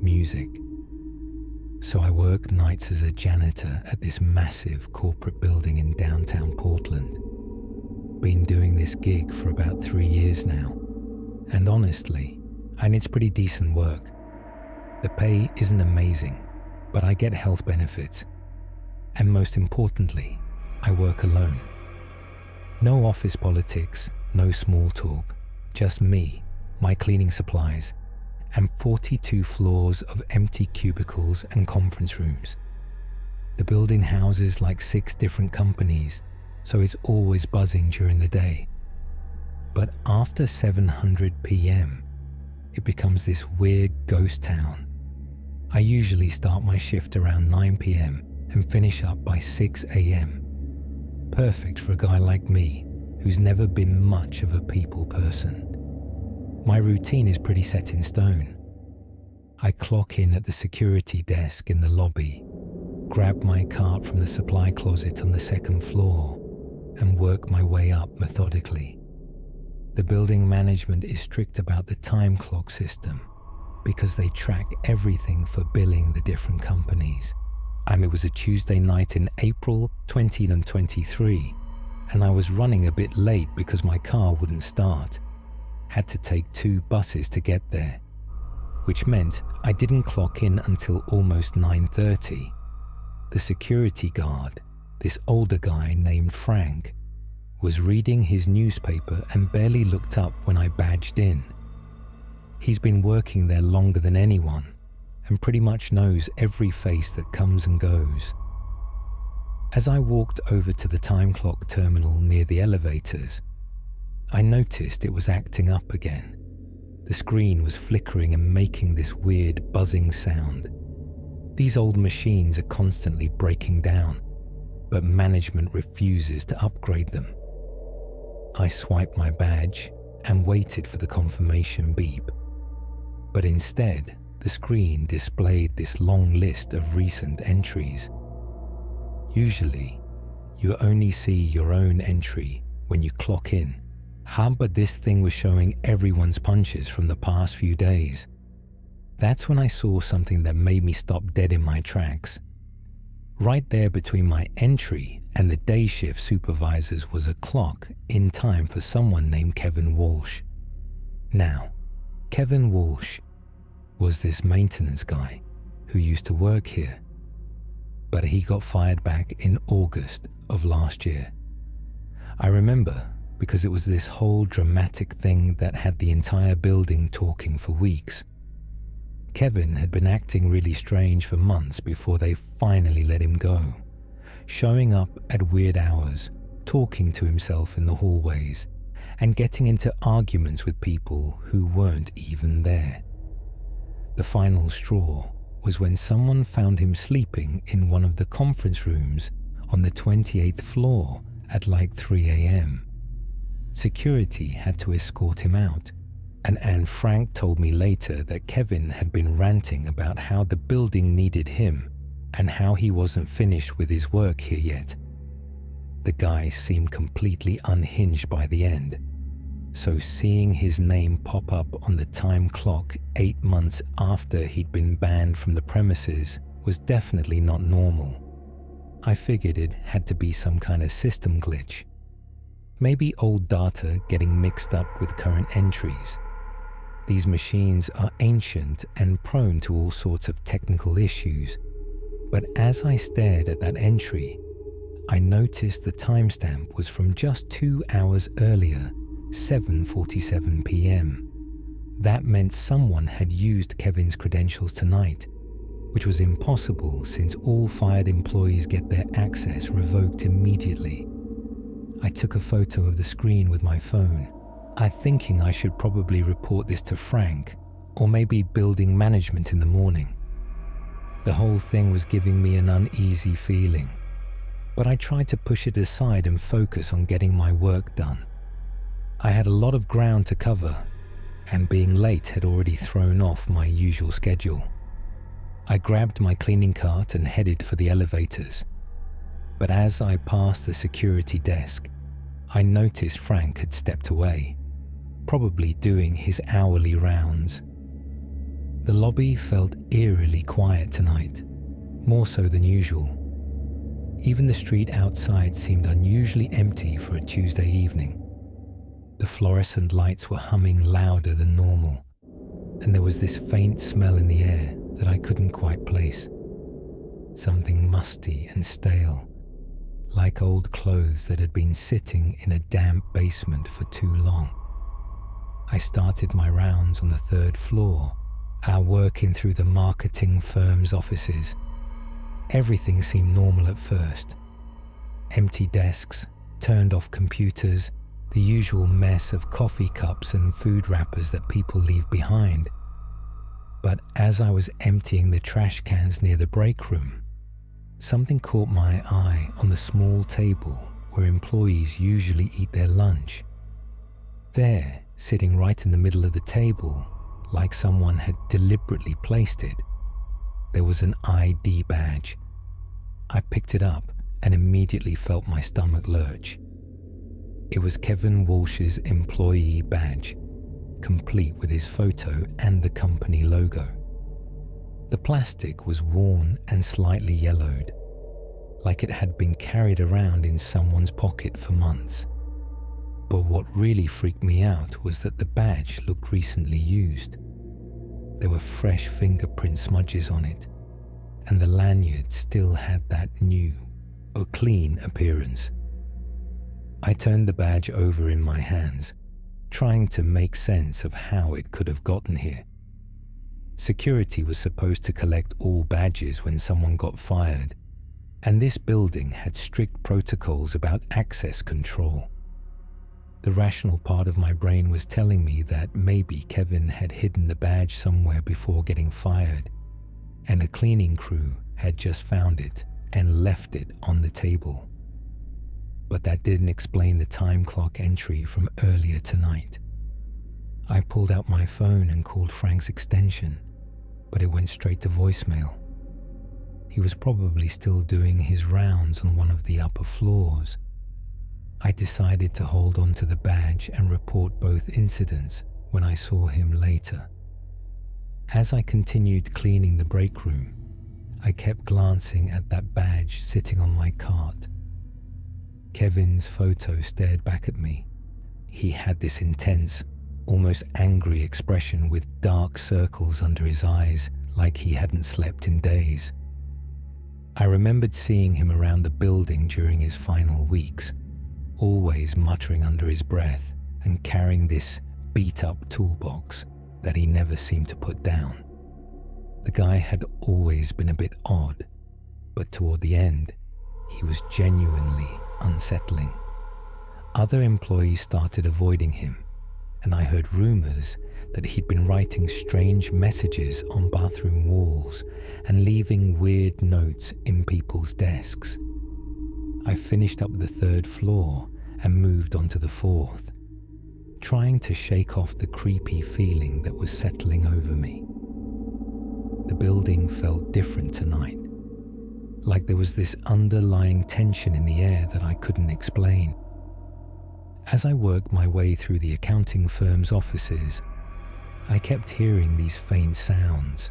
Music. So I worked nights as a janitor at this massive corporate building in downtown Portland. Been doing this gig for about 3 years now, and honestly, it's pretty decent work. The pay isn't amazing, but I get health benefits, And most importantly, I work alone. No office politics, no small talk, just me, my cleaning supplies, and 42 floors of empty cubicles and conference rooms. The building houses like 6 different companies, so it's always buzzing during the day. But after 700 p.m., it becomes this weird ghost town. I usually start my shift around 9 p.m. and finish up by 6 a.m. Perfect for a guy like me who's never been much of a people person. My routine is pretty set in stone. I clock in at the security desk in the lobby, grab my cart from the supply closet on the 2nd floor, and work my way up methodically. The building management is strict about the time clock system because they track everything for billing the different companies. It was a Tuesday night in April 2023, and I was running a bit late because my car wouldn't start. Had to take 2 buses to get there, which meant I didn't clock in until almost 9:30. The security guard, this older guy named Frank, was reading his newspaper and barely looked up when I badged in. He's been working there longer than anyone and pretty much knows every face that comes and goes. As I walked over to the time clock terminal near the elevators, I noticed it was acting up again. The screen was flickering and making this weird buzzing sound. These old machines are constantly breaking down, but management refuses to upgrade them. I swiped my badge and waited for the confirmation beep. But instead, the screen displayed this long list of recent entries. Usually, you only see your own entry when you clock in. But this thing was showing everyone's punches from the past few days. That's when I saw something that made me stop dead in my tracks. Right there between my entry and the day shift supervisors was a clock in time for someone named Kevin Walsh. Now, Kevin Walsh was this maintenance guy who used to work here, but he got fired back in August of last year. I remember because it was this whole dramatic thing that had the entire building talking for weeks. Kevin had been acting really strange for months before they finally let him go, showing up at weird hours, talking to himself in the hallways, and getting into arguments with people who weren't even there. The final straw was when someone found him sleeping in one of the conference rooms on the 28th floor at like 3 a.m. Security had to escort him out, and Frank told me later that Kevin had been ranting about how the building needed him and how he wasn't finished with his work here yet. The guy seemed completely unhinged by the end, so seeing his name pop up on the time clock 8 months after he'd been banned from the premises was definitely not normal. I figured it had to be some kind of system glitch. Maybe old data getting mixed up with current entries. These machines are ancient and prone to all sorts of technical issues, but as I stared at that entry, I noticed the timestamp was from just 2 hours earlier, 7:47 p.m. That meant someone had used Kevin's credentials tonight, which was impossible since all fired employees get their access revoked immediately. I took a photo of the screen with my phone, thinking I should probably report this to Frank or maybe building management in the morning. The whole thing was giving me an uneasy feeling, but I tried to push it aside and focus on getting my work done. I had a lot of ground to cover, and being late had already thrown off my usual schedule. I grabbed my cleaning cart and headed for the elevators. But as I passed the security desk, I noticed Frank had stepped away, probably doing his hourly rounds. The lobby felt eerily quiet tonight, more so than usual. Even the street outside seemed unusually empty for a Tuesday evening. The fluorescent lights were humming louder than normal, and there was this faint smell in the air that I couldn't quite place. something musty and stale, like old clothes that had been sitting in a damp basement for too long. I started my rounds on the 3rd floor, working through the marketing firm's offices. Everything seemed normal at first. Empty desks, turned off computers, the usual mess of coffee cups and food wrappers that people leave behind. But as I was emptying the trash cans near the break room, something caught my eye on the small table where employees usually eat their lunch. There, sitting right in the middle of the table, like someone had deliberately placed it, there was an ID badge. I picked it up and immediately felt my stomach lurch. It was Kevin Walsh's employee badge, complete with his photo and the company logo. The plastic was worn and slightly yellowed, like it had been carried around in someone's pocket for months. But what really freaked me out was that the badge looked recently used. There were fresh fingerprint smudges on it, and the lanyard still had that new or clean appearance. I turned the badge over in my hands, trying to make sense of how it could have gotten here. Security was supposed to collect all badges when someone got fired, and this building had strict protocols about access control. The rational part of my brain was telling me that maybe Kevin had hidden the badge somewhere before getting fired, and a cleaning crew had just found it and left it on the table. But that didn't explain the time clock entry from earlier tonight. I pulled out my phone and called Frank's extension, but it went straight to voicemail. He was probably still doing his rounds on one of the upper floors. I decided to hold on to the badge and report both incidents when I saw him later. As I continued cleaning the break room, I kept glancing at that badge sitting on my cart. Kevin's photo stared back at me. He had this intense, almost angry expression with dark circles under his eyes, like he hadn't slept in days. I remembered seeing him around the building during his final weeks, always muttering under his breath and carrying this beat-up toolbox that he never seemed to put down. The guy had always been a bit odd, but toward the end, he was genuinely unsettling. Other employees started avoiding him, and I heard rumors that he'd been writing strange messages on bathroom walls and leaving weird notes in people's desks. I finished up the 3rd floor and moved on to the 4th, trying to shake off the creepy feeling that was settling over me. The building felt different tonight, like there was this underlying tension in the air that I couldn't explain. As I worked my way through the accounting firm's offices, I kept hearing these faint sounds,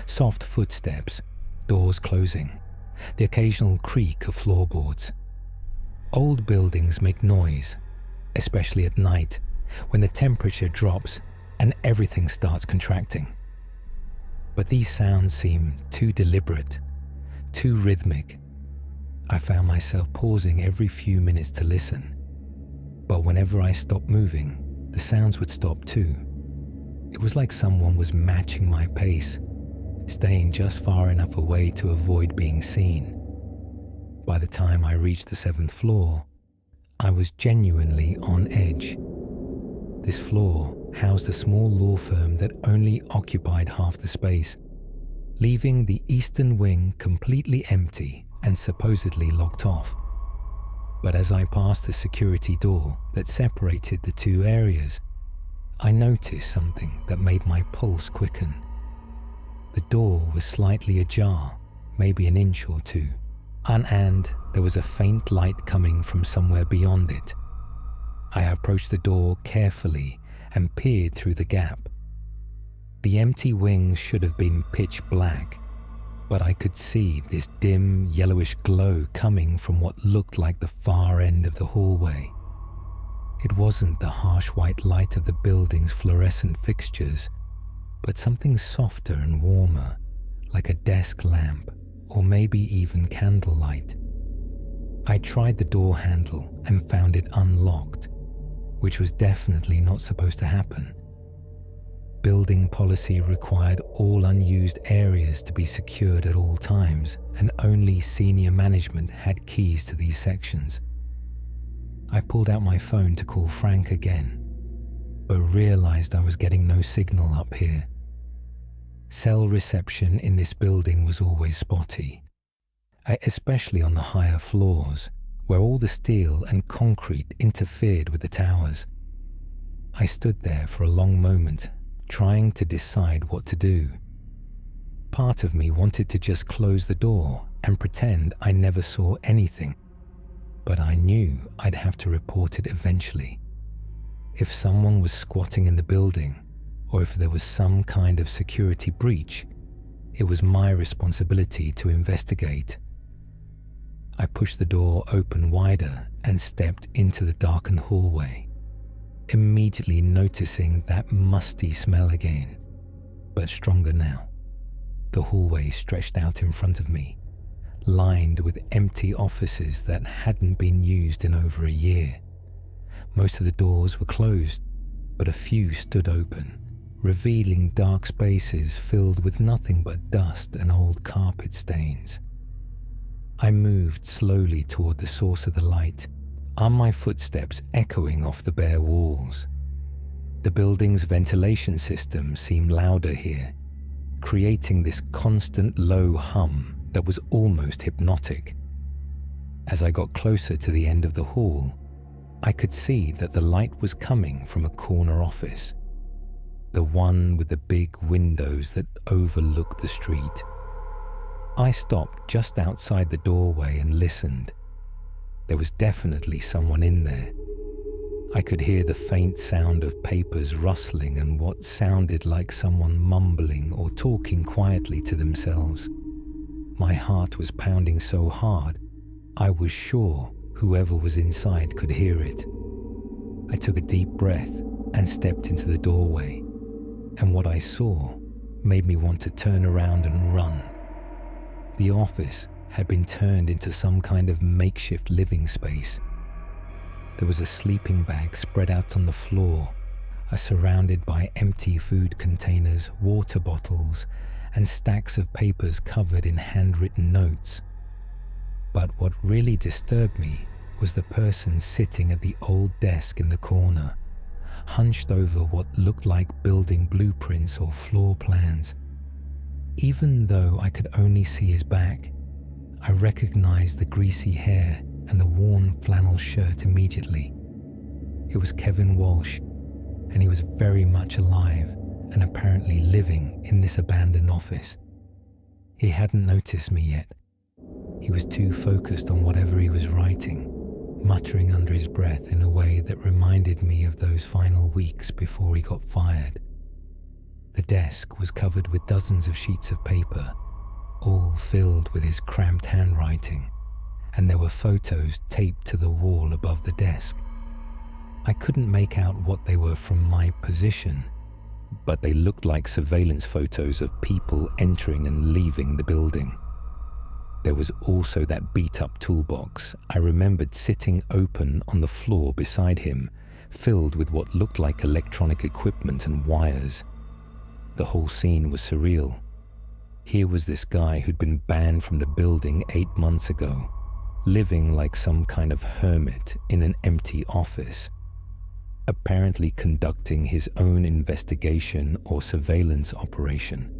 soft footsteps, doors closing, the occasional creak of floorboards. Old buildings make noise, especially at night, when the temperature drops and everything starts contracting. But these sounds seem too deliberate, too rhythmic. I found myself pausing every few minutes to listen, but whenever I stopped moving, the sounds would stop too. It was like someone was matching my pace, staying just far enough away to avoid being seen. By the time I reached the 7th floor, I was genuinely on edge. This floor housed a small law firm that only occupied half the space, leaving the eastern wing completely empty and supposedly locked off. But as I passed the security door that separated the two areas, I noticed something that made my pulse quicken. The door was slightly ajar, maybe an inch or two, and there was a faint light coming from somewhere beyond it. I approached the door carefully and peered through the gap. The empty wing should have been pitch black, but I could see this dim yellowish glow coming from what looked like the far end of the hallway. It wasn't the harsh white light of the building's fluorescent fixtures, but something softer and warmer, like a desk lamp or maybe even candlelight. I tried the door handle and found it unlocked, which was definitely not supposed to happen. Building policy required all unused areas to be secured at all times, and only senior management had keys to these sections. I pulled out my phone to call Frank again, but realized I was getting no signal up here. Cell reception in this building was always spotty, especially on the higher floors, where all the steel and concrete interfered with the towers. I stood there for a long moment, trying to decide what to do. Part of me wanted to just close the door and pretend I never saw anything, but I knew I'd have to report it eventually. If someone was squatting in the building, or if there was some kind of security breach, it was my responsibility to investigate. I pushed the door open wider and stepped into the darkened hallway, immediately noticing that musty smell again, but stronger now. The hallway stretched out in front of me, lined with empty offices that hadn't been used in over a year. Most of the doors were closed, but a few stood open, revealing dark spaces filled with nothing but dust and old carpet stains. I moved slowly toward the source of the light, my footsteps echoing off the bare walls. The building's ventilation system seemed louder here, creating this constant low hum that was almost hypnotic. As I got closer to the end of the hall, I could see that the light was coming from a corner office, the one with the big windows that overlooked the street. I stopped just outside the doorway and listened. There was definitely someone in there. I could hear the faint sound of papers rustling and what sounded like someone mumbling or talking quietly to themselves. My heart was pounding so hard, I was sure whoever was inside could hear it. I took a deep breath and stepped into the doorway, and what I saw made me want to turn around and run. The office had been turned into some kind of makeshift living space. There was a sleeping bag spread out on the floor, surrounded by empty food containers, water bottles, and stacks of papers covered in handwritten notes. But what really disturbed me was the person sitting at the old desk in the corner, hunched over what looked like building blueprints or floor plans. Even though I could only see his back, I recognized the greasy hair and the worn flannel shirt immediately. It was Kevin Walsh, and he was very much alive and apparently living in this abandoned office. He hadn't noticed me yet. He was too focused on whatever he was writing, muttering under his breath in a way that reminded me of those final weeks before he got fired. The desk was covered with dozens of sheets of paper, all filled with his cramped handwriting, and there were photos taped to the wall above the desk. I couldn't make out what they were from my position, but they looked like surveillance photos of people entering and leaving the building. There was also that beat-up toolbox I remembered sitting open on the floor beside him, filled with what looked like electronic equipment and wires. The whole scene was surreal. Here was this guy who'd been banned from the building 8 months ago, living like some kind of hermit in an empty office, apparently conducting his own investigation or surveillance operation.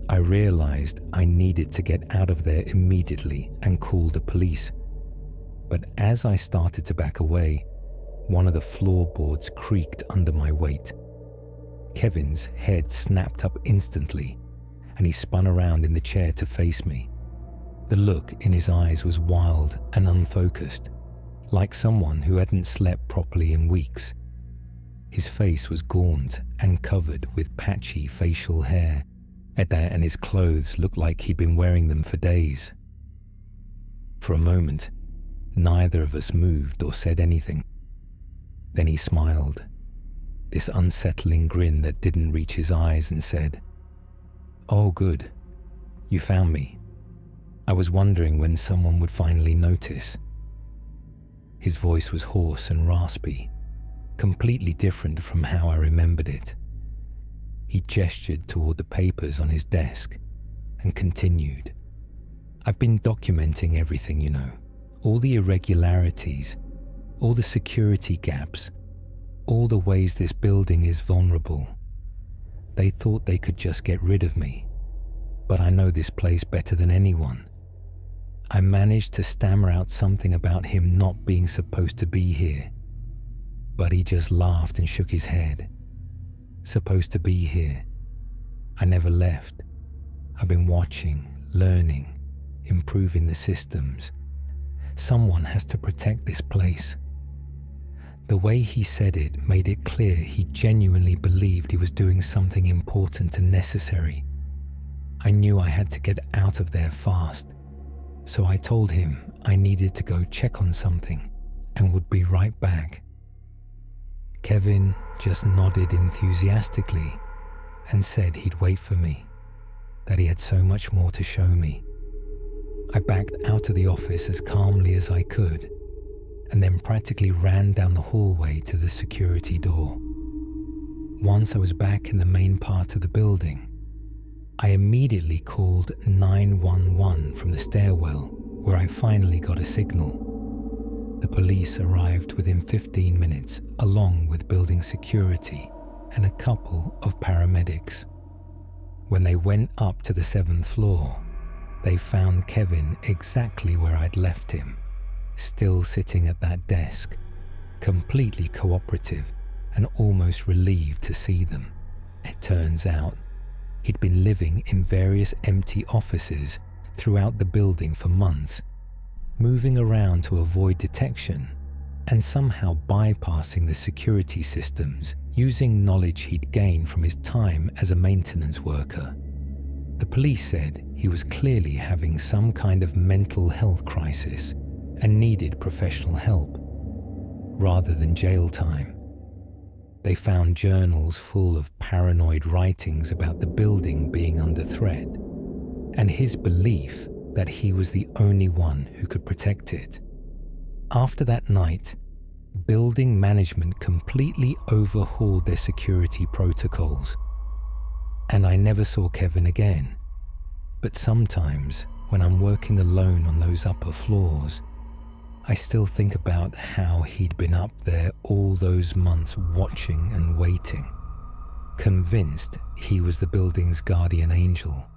I realized I needed to get out of there immediately and call the police. But as I started to back away, one of the floorboards creaked under my weight. Kevin's head snapped up instantly, and he spun around in the chair to face me. The look in his eyes was wild and unfocused, like someone who hadn't slept properly in weeks. His face was gaunt and covered with patchy facial hair, and his clothes looked like he'd been wearing them for days. For a moment, neither of us moved or said anything. Then he smiled, this unsettling grin that didn't reach his eyes, and said, "Oh, good. You found me. I was wondering when someone would finally notice. His voice was hoarse and raspy, completely different from how I remembered it. He gestured toward the papers on his desk and continued. I've been documenting everything, you know, all the irregularities, all the security gaps, all the ways this building is vulnerable. They thought they could just get rid of me, but I know this place better than anyone. I managed to stammer out something about him not being supposed to be here, but he just laughed and shook his head. Supposed to be here. I never left. I've been watching, learning, improving the systems. Someone has to protect this place. The way he said it made it clear he genuinely believed he was doing something important and necessary. I knew I had to get out of there fast, so I told him I needed to go check on something and would be right back. Kevin just nodded enthusiastically and said he'd wait for me, that he had so much more to show me. I backed out of the office as calmly as I could, and then practically ran down the hallway to the security door. Once I was back in the main part of the building, I immediately called 911 from the stairwell, where I finally got a signal. The police arrived within 15 minutes, along with building security and a couple of paramedics. When they went up to the 7th floor, they found Kevin exactly where I'd left him, still sitting at that desk, completely cooperative and almost relieved to see them. It turns out he'd been living in various empty offices throughout the building for months, moving around to avoid detection and somehow bypassing the security systems using knowledge he'd gained from his time as a maintenance worker. The police said he was clearly having some kind of mental health crisis and needed professional help, rather than jail time. They found journals full of paranoid writings about the building being under threat, and his belief that he was the only one who could protect it. After that night, building management completely overhauled their security protocols, and I never saw Kevin again. But sometimes, when I'm working alone on those upper floors, I still think about how he'd been up there all those months watching and waiting, convinced he was the building's guardian angel.